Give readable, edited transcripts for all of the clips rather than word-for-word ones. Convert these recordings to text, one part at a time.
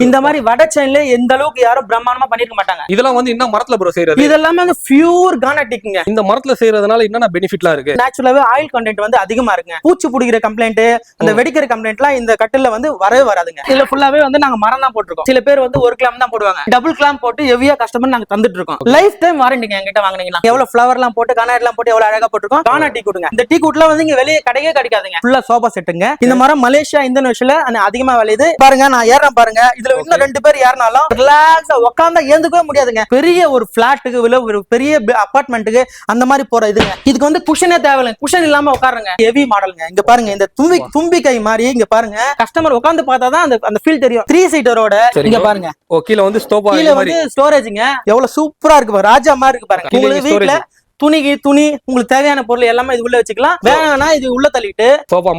இந்த மாதிரி வட செயின்ல எந்த அளவுக்கு யாரும் பிரம்மாண்டமா பண்ணிருக்க மாட்டாங்க. இதெல்லாம் வந்து என்ன மரத்துல ப்ரோ செய்யறது? இதெல்லாம் வந்து பியூர் கானடிக்குங்க. இந்த மரத்துல செய்யறதுனால என்னென்ன பெனிஃபிட்லாம் இருக்கு? நேச்சுரலாவே ஆயில் கண்டென்ட் வந்து அதிகமா இருக்குங்க. பூச்சி பிடிக்கிற கம்ப்ளைண்ட், அந்த வெடிக்கிற கம்ப்ளைண்ட்லாம் இந்த கட்டில வந்து வரவே வராதுங்க. இதுல ஃபுல்லாவே வந்து நாங்க மரம் தான் போட்டுருக்கோம். சில பேர் வந்து ஒரு கிளாம் தான் போடுவாங்க, டபுள் கிளாம் போட்டு ஹெவியா கஸ்டமர் நாங்க தந்துட்டு இருக்கோம். லைஃப் டைம் வாரண்டிங்க என்கிட்ட வாங்குனீங்கன்னா. எவ்வளவு ஃபிளவர் எல்லாம் போட்டு கண்ணாடி எல்லாம் போட்டு எவ்வளவு அழகா போட்டுருக்கோம். கானா டீ குடுங்க. இந்த டீ குட்லாம் வந்து இங்க வெளியே கிடைக்கவே கிடைக்காதுங்க. ஃபுல்லா சோபா செட்டுங்க. இந்த மரம் மலேசியா இந்தோனேஷியால அதிகமா விளையுது. பாருங்க நான் ஏறேன் பாருங்க. இதுல இன்னும் 2 பேர் ஏறினாலும் ரிலாக்ஸா உட்கார்ந்தா ஏந்துக்கவே முடியாதுங்க. பெரிய ஒரு பிளாட்டுக்கு ஒரு பெரிய அபார்ட்மெண்ட்டுக்கு அந்த மாதிரி போற இதுங்க. இதுக்கு வந்து குஷனே தேவையில்லை. குஷன் இல்லாம உட்காருங்க. ஹெவி மாடலுங்க. இங்க பாருங்க இந்த தும்பி கை மாதிரி இங்க பாருங்க. கஸ்டமர் உட்கார்ந்து பார்த்தாதான் அந்த ஃபீல் தெரியும். 3 சீட்டரோட இங்க பாருங்க. கீழ வந்து ஸ்டோபா, கீழ வந்து ஸ்டோரேஜ்ங்க. எவ்வளவு சூப்பரா இருக்கு பாருங்க. ராஜா மாதிரி இருக்கு பாருங்க. உங்களுக்கு வீட்ல துணி உங்களுக்கு தேவையான பொருள் எல்லாமே இது உள்ள வச்சுக்கலாம். வேணா இது உள்ள தள்ளிட்டு சோஃபா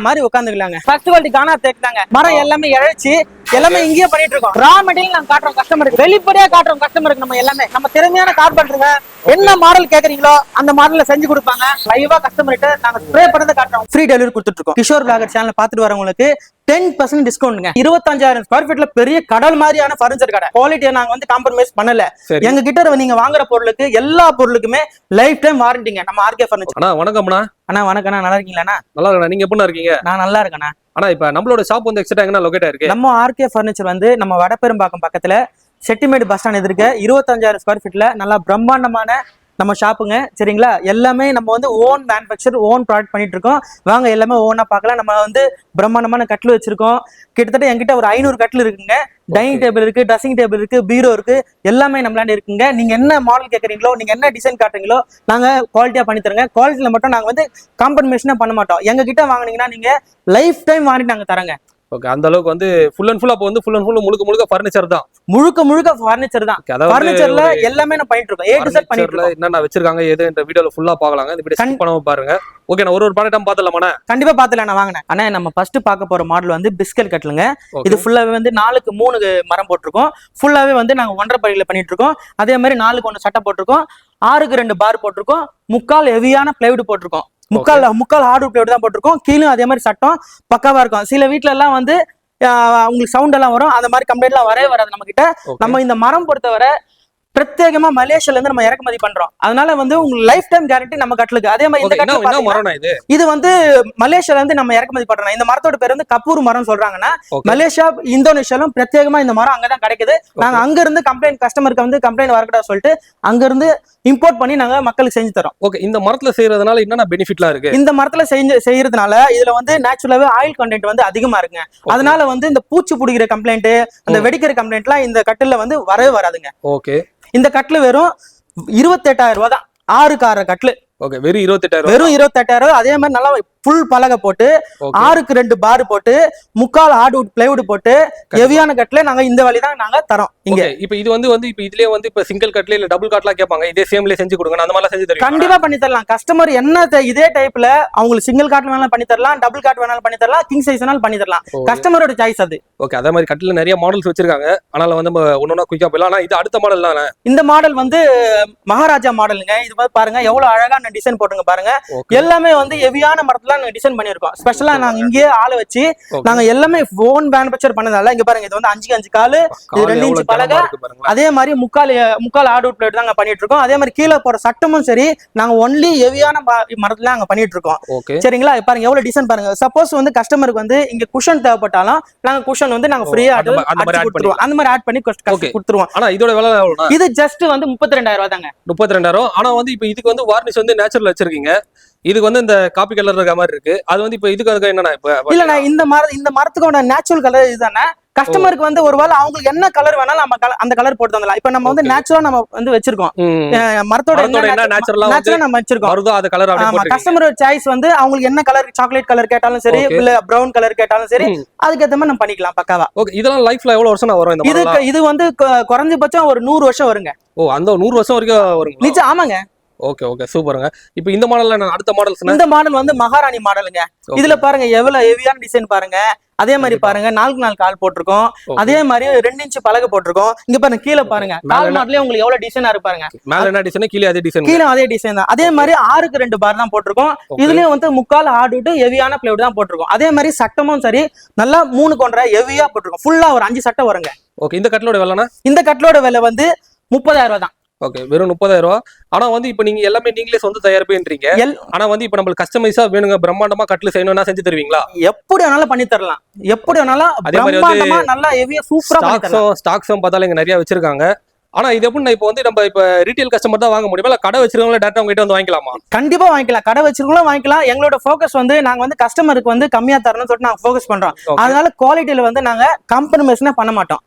மாதிரி உட்காந்துக்கலாங்க. ஃபர்ஸ்ட் குவாலிட்டி கானா தேக்குதாங்க. மரம் எல்லாமே இழைச்சி எல்லாமே இங்கேயே பண்ணிட்டு இருக்கோம். ரா மெட்டீரியல் நாங்க காட்டுறோம் கஸ்டமருக்கு, வெளிப்படையா காட்டுறோம் கஸ்டமருக்கு. நம்ம எல்லாமே நம்ம திறமையான கார்பெண்டருங்க. என்ன மாடல் கேக்குறீங்களோ அந்த மாடல்ல செஞ்சு கொடுப்பாங்க. லைவா கஸ்டமர்கிட்ட நாங்க ஸ்ப்ரே பண்ணத காட்டுறோம். ஃப்ரீ டெலிவரி கொடுத்துட்டு இருக்கோம். கிஷோர் விளாகர் சேனல் பாத்துட்டு வரவங்களுக்கு 10% டிஸ்கவுண்ட்ங்க. 25,000 ஸ்கொயர் ஃபீட்ல பெரிய கடல் மாதிரியான பர்னிச்சர் கடை. குவாலிட்டியை நாங்க வந்து காம்ப்ரமைஸ் பண்ணல. எங்க கிட்ட நீங்க வாங்குற பொருளுக்கு எல்லா பொருளுக்குமே லைஃப் டைம் வாரண்டிங்க. நம்ம ஆர்கே பர்னிச்சர். அண்ணா வணக்கம்ண்ணா. அண்ணா வணக்கம்ண்ணா. நல்லா இருக்கீங்களா? நல்லா இருக்கேன். நீங்க எப்படி இருக்கீங்க? நான் நல்லா இருக்கேண்ணா. ஆனா இப்ப நம்மளோட ஷாப் வந்து எக்ஸாக்ட்டா எங்க லொகேட் ஆயிருக்கு? நம்ம ஆர்கே பர்னிச்சர் வந்து நம்ம வடபெரும்பாக்கம் பக்கத்துல செட்டிமேடு பஸ் ஸ்டாண்ட் எதிர்க்க 25,000 ஸ்கொயர் ஃபீட்ல நல்லா பிரம்மாண்டமான நம்ம ஷாப்புங்க. சரிங்களா? எல்லாமே நம்ம வந்து ஓன் மேனுஃபேக்சர், ஓன் ப்ராடக்ட் பண்ணிட்டு இருக்கோம். வாங்க எல்லாமே ஓனா பார்க்கலாம். நம்ம வந்து பிரம்மாண்டமான கட்டில் வச்சிருக்கோம். கிட்டத்தட்ட என்கிட்ட ஒரு 500 கட்டில் இருக்குங்க. டைனிங் டேபிள் இருக்கு, ட்ரெஸ்ஸிங் டேபிள் இருக்கு, பீரோ இருக்கு, எல்லாமே நம்மளாண்ட இருக்குங்க. நீங்க என்ன மாடல் கேட்கறீங்களோ, நீங்க என்ன டிசைன் காட்டுறீங்களோ நாங்க குவாலிட்டியா பண்ணி தரோங்க. குவாலிட்டியில மட்டும் நாங்க வந்து காம்ப்ரமைஸ்னா பண்ண மாட்டோம். எங்க கிட்ட வாங்குனீங்கன்னா நீங்க லைஃப் டைம் வாரண்டி நாங்க தரங்க. ஓகே, அந்த அளவுக்கு வந்து ஃபுல் அண்ட் ஃபுல் அப்போ வந்து ஃபுல் அண்ட் ஃபுல் முழுக்க ஃபர்னிச்சர் தான். முழுக்க ஃபர்னிச்சர் தான். ஃபர்னிச்சர்ல எல்லாமே நான் பண்ணிட்டு இருக்கோம். A to Z பண்ணிட்டு இருக்கோம். என்னென்ன வச்சிருக்காங்க ஏது இந்த வீடியோல ஃபுல்லா பார்க்கலாங்க. இந்த வீடியோ ஸ்கிப் பண்ணாம பாருங்க. ஓகே, நான் ஒரு ப்ராடக்ட்டா பார்த்தலாமாண்ணா? கண்டிப்பா பார்த்தலாம். நான் வாங்கினேன். ஆனா நம்ம ஃபர்ஸ்ட் பார்க்க போற மாடல் வந்து பிஸ்கட் கட்டலுங்க. இது ஃபுல்லாவே வந்து 4க்கு 3 மரம் போட்டிருக்கோம். ஃபுல்லாவே வந்து நாங்க 1.5 படியில பண்ணிட்டு இருக்கோம். அதே மாதிரி 4க்கு 1 சட்டை போட்டிருக்கோம். 6க்கு 2 பார் போட்டிருக்கோம். முக்கால் ஹெவியான பிளைவுட் போட்டிருக்கோம். முக்கால் ஹார்ட்வுட் பிளைவுட் தான் போட்டிருக்கோம். கீழே அதே மாதிரி சட்டம் பக்காவா இருக்கும். சில வீட்ல எல்லாம் வந்து உங்களுக்கு சவுண்ட் எல்லாம் வரும். அந்த மாதிரி கம்ப்ளைண்ட் எல்லாம் வரவே வராது நம்ம கிட்ட. நம்ம இந்த மரம் பொறுத்தவரை பிரத்யேகமா மலேசியால இருந்து நம்ம இறக்குமதி பண்றோம். அதனால வந்து உங்களுக்கு லைஃப் டைம் கேரண்டி நம்ம கட்டலுக்கு. அதே மாதிரி இந்த கட்டல் இது வந்து மலேசியால இருந்து நம்ம இறக்குமதி பண்றோம். இந்த மரத்தோட பேர் வந்து கப்பூர் மரம் சொல்றாங்கன்னா, மலேசியா இந்தோனேஷியாலும் பிரத்யேகமா இந்த மரம் அங்கதான் கிடைக்குது. நாங்க அங்க இருந்து கம்ப்ளைண்ட் கஸ்டமருக்கு வந்து கம்ப்ளைண்ட் வரக்கூடாது சொல்லிட்டு அங்க இருந்து இம்போர்ட் பண்ணி நாங்க மக்களுக்கு செஞ்சு தரோம். ஓகே, இந்த மரத்துல செய்யறதுனால என்னென்ன பெனிஃபிட்லாம் இருக்கு? இந்த மரத்துல செய்யறதுனால இதுல வந்து நேச்சுரலாவே ஆயில் கண்டென்ட் வந்து அதிகமா இருக்குங்க. அதனால வந்து இந்த பூச்சி பிடிக்கிற கம்ப்ளைண்ட், அந்த வெடிக்கிற கம்ப்ளைண்ட்லாம் இந்த கட்டில வந்து வரவே வராதுங்க. ஓகே, இந்த கட்டில் வெறும் 28,000 ரூபாய் தான். 6 கட்டில். ஓகே, வெறும் 28,000. வெறும் 28,000. அதே மாதிரி நல்லா ஃபுல் பலகை போட்டு 6க்கு 2 பார் போட்டு முக்கால் ஹார்ட்வுட் பிளைவுட் போட்டு ஹெவியான கட்டில நாங்க இந்த வழி தான் நாங்க தரோம். இங்க இப்போ இது வந்து இப்ப இதுலயே வந்து இப்ப சிங்கிள் கட்ல இல்ல டபுள் கட்லாம் கேட்பாங்க. இதே சேம்லயே செஞ்சு கொடுங்க. அந்த மாதிரி செஞ்சு தருவீங்க? கண்டிப்பா பண்ணி தரலாம். கஸ்டமர் என்ன இதே டைப்ல அவங்களுக்கு சிங்கிள் காட் வேணாலும் பண்ணி தரலாம், டபுள் காட் வேணாலும் பண்ணி தரலாம், கிங் சைஸ் வேணாலும் பண்ணி தரலாம். கஸ்டமரோட சாய்ஸ் அது. ஓகே, அதே மாதிரி கட்டில நிறைய மாடல்ஸ் வச்சிருக்காங்க. ஆனால வந்து ஒன்னொன்னா குயிக்கா போயிடலாம். ஆனா இது அடுத்த மாடல் தானே? இந்த மாடல் வந்து மகாராஜா மாடலுங்க. இது மாதிரி பாருங்க எவ்வளவு அழகான டிசைன் போட்டுங்க பாருங்க. எல்லாமே வந்து ஹெவியான மரத்துல நாங்க டிசைன் பண்ணிருக்கோம். ஸ்பெஷலா நாங்க இங்கே ஆளை வச்சு நாங்க எல்லாமே ஓன் மேனுஃபேக்சர் பண்ணதால இங்க பாருங்க இது வந்து 5 காலு, 2 இன்ச் பலகை, அதே மாதிரி முக்கால் ஹார்ட்வுட் பிளேட் தான் பண்ணிட்டு இருக்கோம். அதே மாதிரி கீழே போற சட்டமும் சரி நாங்க ஒன்லி ஹெவியான மரத்துல நாங்க பண்ணிட்டு இருக்கோம். சரிங்களா? பாருங்க எவ்வளவு டிசைன் பாருங்க. சப்போஸ் வந்து கஸ்டமருக்கு வந்து இங்க குஷன் தேவைப்பட்டாலும் நாங்க குஷன் வந்து நாங்க ஃப்ரீயா கொடுத்துருவோம். அந்த மாதிரி ஆட் பண்ணி கொடுத்துருவோம். ஆனா இதோட விலை எவ்வளவு? இது ஜஸ்ட் வந்து 32,000 ரூபாய் தாங்க. 32,000. ஆனா வந்து இப்ப இதுக்கு வந்து வார்னிஷ் வந்து நேச்சுரல் வச்சிருக்கீங்க. இதுக்கு வந்து இந்த காப்பி கலர் இருக்க மாதிரி இருக்கு. அது வந்து இப்ப இதுக்கு அதுக்கு என்னன்னா இப்ப இல்ல இந்த மரத்துக்கோட நேச்சுரல் கலர் இதுதானே. கஸ்டமருக்கு வந்து ஒருவேளை அவங்களுக்கு என்ன கலர் வேணாலும் நம்ம அந்த கலர் போட்டு தந்தலாம். இப்ப நம்ம வந்து நேச்சுரலா நம்ம வந்து வச்சிருக்கோம். மரத்தோட என்ன நேச்சுரலா நம்ம வச்சிருக்கோம். அது கலர் கஸ்டமரோட சாய்ஸ் வந்து அவங்களுக்கு என்ன கலர், சாக்லேட் கலர் கேட்டாலும் சரி, இல்ல பிரவுன் கலர் கேட்டாலும் சரி, அதுக்கேற்ற மாதிரி நம்ம பண்ணிக்கலாம் பக்காவா. ஓகே, இதெல்லாம் லைஃப்ல எவ்வளவு வருஷம் வரும்? இது வந்து குறைஞ்சபட்சம் ஒரு 100 வருஷம் வருங்க. ஓ, அந்த 100 வருஷம் வரைக்கும் வரும்? நிச்சயம். ஆமாங்க. ஓகே ஓகே சூப்பருங்க. இப்போ இந்த மாடல்ல அடுத்த மாடல்ஸ் இந்த மாடல் வந்து மகாராணி மாடலுங்க. இதுல பாருங்க எவ்வளவு ஹெவியான டிசைன் பாருங்க. அதே மாதிரி பாருங்க 4x4 கால் போட்டிருக்கோம். அதே மாதிரி 2 இன்ச் பலகை போட்டிருக்கோம். இங்க பாருங்க கீழே பாருங்க கால் மாடலே உங்களுக்கு எவ்வளவு டிசைனா இருக்கு பாருங்க. மேல என்ன டிசைன் கீழே அதே டிசைன். கீழே அதே டிசைன் தான். அதே மாதிரி 6x2 பார் தான் போட்டிருக்கோம். இதுலயும் வந்து முக்கால் ஹார்ட்வுட் ஹெவியான பிளைவுட் தான் போட்டிருக்கோம். அதே மாதிரி சட்டமும் சரி நல்லா 3 கொண்டரை ஹெவியா போட்டிருக்கோம். ஃபுல்லா ஒரு 5 சட்டை வருங்க. ஓகே இந்த கட்லோட விலைனா? இந்த கட்லோட விலை வந்து 30,000 ரூபாய் தான். ஓகே வெறும் 30,000. ஆனா வந்து இப்போ நீங்க எல்லாமே நீங்களே சொந்த தயாரிப்புன்றீங்க. ஆனா வந்து இப்போ நம்மளுக்கு கஸ்டமைஸா வேணுங்க பிரம்மாண்டமா கட்ல செய்யணும்னா செஞ்சு தருவீங்களா? எப்படி வேணாலும் பண்ணி தரலாம். எப்படி வேணாலும் அதே மாதிரி பிரம்மாண்டமா நல்லா ஹெவியா சூப்பரா பண்ணி தரலாம். ஸ்டாக்ஸும் பார்த்தாலும் இங்க நிறைய வச்சிருக்காங்க. ஆனா இது எப்படின்னா இப்போ வந்து நம்ம இப்ப ரீட்டைல் கஸ்டமர் தான் வாங்க முடியுமா இல்ல கடை வச்சிருக்கவங்கள டேரக்டா உங்ககிட்ட வந்து வாங்கிக்கலாமா? கண்டிப்பா வாங்கிக்கலாம். கடை வச்சிருக்கவங்களும் வாங்கிக்கலாம். எங்களோட ஃபோக்கஸ் வந்து நாங்க வந்து கஸ்டமருக்கு வந்து கம்மியா தரணும்னு சொல்லிட்டு நாங்க ஃபோக்கஸ் பண்றோம். அதனால குவாலிட்டியில வந்து நாங்க காம்ப்ரமைஸ்னா பண்ண மாட்டோம்.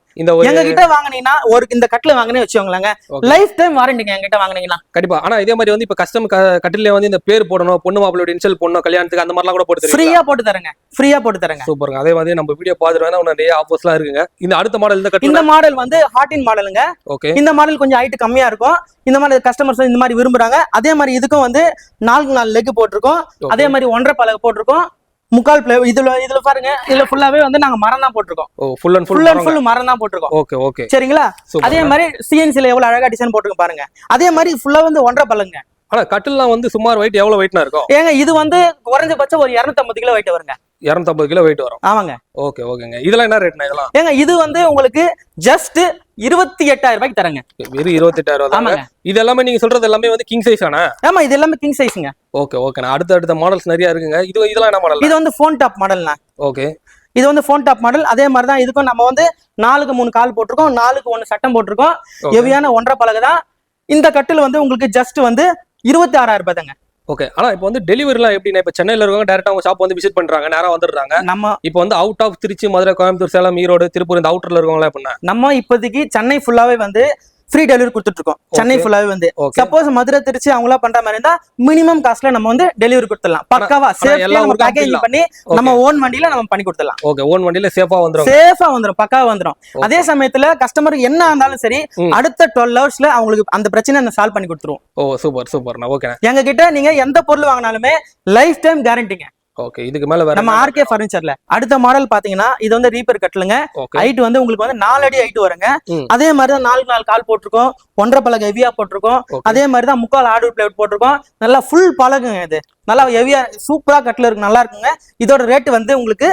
எங்க கிட்ட வாங்குனீங்கன்னா ஒரு இந்த கட்ல வாங்கினே வச்சுக்கோங்களேங்க லைஃப் டைம் வாரண்டிங்க எங்க கிட்ட வாங்குனீங்கன்னா கண்டிப்பா. ஆனா இதே மாதிரி வந்து இப்ப கஸ்டமர் கட்டில வந்து இந்த பேர் போடணும், பொண்ணு மாப்பிள்ளையோட இன்ஷியல் போடணும், கல்யாணத்துக்கு அந்த மாதிரிலாம் கூட போட்டு தருவீங்க? ஃப்ரீயா போட்டு தரேங்க. ஃப்ரீயா போட்டு தரேங்க. சூப்பருங்க. அதே மாதிரி நம்ம வீடியோ பாத்துட்டு நிறைய ஆஃபர்ஸ்லாம் இருக்குங்க. இந்த அடுத்த மாடல் இந்த மாடல் வந்து ஹார்டின் மாடலுங்க. ஓகே இந்த மாடல் கொஞ்சம் ஹைட் கம்மியா இருக்கும். இந்த மாதிரி கஸ்டமர்ஸ் இந்த மாதிரி விரும்புறாங்க. அதே மாதிரி இதுக்கும் வந்து 4x4 லெக் போட்டிருக்கோம். அதே மாதிரி 1.5 பலகை போட்டிருக்கோம். முக்கால் பிளே இதுல பாருங்க. இதுல ஃபுல்லாவே வந்து நாங்க மரம் தான் போட்டிருக்கோம். ஃபுல் அண்ட் ஃபுல் மரம் தான் போட்டிருக்கோம். ஓகே ஓகே சரிங்களா. அதே மாதிரி சிஎன்சில எவ்வளவு அழகா டிசைன் போட்டிருக்கோம் பாருங்க. அதே மாதிரி ஃபுல்லா வந்து 1.5 பலங்க. ஆனா கட்டில்லாம் வந்து சுமார் வெயிட் எவ்வளவு வெயிட்னா இருக்கும்? ஏங்க இது வந்து குறைஞ்சபட்சம் ஒரு 250 கிலோ வெயிட் வருங்க. 250 கிலோ வெயிட் வரும். ஆமாங்க. ஓகே ஓகேங்க. இதெல்லாம் என்ன ரேட்னா இதெல்லாம்? ஏங்க இது வந்து உங்களுக்கு ஜஸ்ட் 28,000 ரூபாய்க்கு தரங்க. வெறும் 28,000 தான். இது எல்லாமே நீங்க சொல்றது எல்லாமே வந்து கிங் சைஸ் ஆனா? ஆமா இது எல்லாமே கிங் சைஸ்ங்க. Okay okay. அடுத்த மாடல்ஸ் நிறைய இருக்குங்க. இதெல்லாம் என்ன மாடல்? இது வந்து ஃபோன் டாப் மாடல்னா. ஓகே இது வந்து ஃபோன் டாப் மாடல். அதே மாதிரி தான் இதுக்கும் நம்ம வந்து 4x3 கால் போட்டிருக்கோம். 4x1 சட்டம் போட்டிருக்கோம். ஹெவியான 1.5 பலகை தான். இந்த கட்டில் வந்து உங்களுக்கு ஜஸ்ட் வந்து 26,000 ரூபாய் தாங்க. ஓகே. ஆனா இப்போ வந்து டெலிவரிலாம் எப்படின்னா இப்போ சென்னையில இருக்கவங்க டேரக்டா அவங்க ஷாப் வந்து விசிட் பண்றாங்க, நேரா வந்துடுறாங்க. நம்ம இப்போ வந்து அவுட் ஆஃப் திருச்சி, மதுரை, கோயம்புத்தூர், சேலம், ஈரோடு, திருப்பூர் இந்த அவுட்டர்ல இருக்கவங்களா எப்படின்னா நம்ம இப்போதைக்கு சென்னை ஃபுல்லாவே வந்து ஃப்ரீ டெலிவரி கொடுத்துட்டு இருக்கோம். சென்னை ஃபுல்லாவே வந்து சப்போஸ் மதுரை திருச்சி அவங்களா பண்ற மாதிரி இருந்தா மினிமம் காஸ்ட்ல நம்ம வந்து டெலிவரி கொடுத்துடலாம். பக்காவா சேஃப்டியா நம்ம பேக்கேஜிங் பண்ணி நம்ம ஓன் வண்டியில நம்ம பண்ணி கொடுத்துடலாம். ஓகே ஓன் வண்டியில சேஃபா வந்துரும் பக்காவா வந்துரும். அதே சமயத்துல கஸ்டமர் என்ன இருந்தாலும் சரி அடுத்த 12 ஹவர்ஸ்ல அவங்களுக்கு அந்த பிரச்சனை சால்வ் பண்ணி கொடுத்துருவோம். ஓ சூப்பர் சூப்பர். ஓகே எங்க கிட்ட நீங்க எந்த பொருள் வாங்கினாலுமே லைஃப் டைம் கேரண்டிங்க. ஓகே. இதுக்கு மேல வேற நம்ம ஆர்கே ஃபர்னிச்சர்ல அடுத்த மாடல் பாத்தீங்கன்னா இது வந்து ரீப்பர் கட்டலுங்க. ஹைட் வந்து உங்களுக்கு வந்து 4 அடி ஹைட் வருங்க. அதே மாதிரி தான் 4x4 கால் போட்டிருக்கோம். 1.5 பலகை ஹெவியா போட்டிருக்கோம். அதே மாதிரி தான் முக்கால் ஹார்ட்வுட் பிளைவுட் போட்டிருக்கோம். நல்லா ஃபுல் பலகுங்க. இது நல்லா ஹெவியா சூப்பரா கட்டில இருக்கு. நல்லா இருக்குங்க. இதோட ரேட் வந்து உங்களுக்கு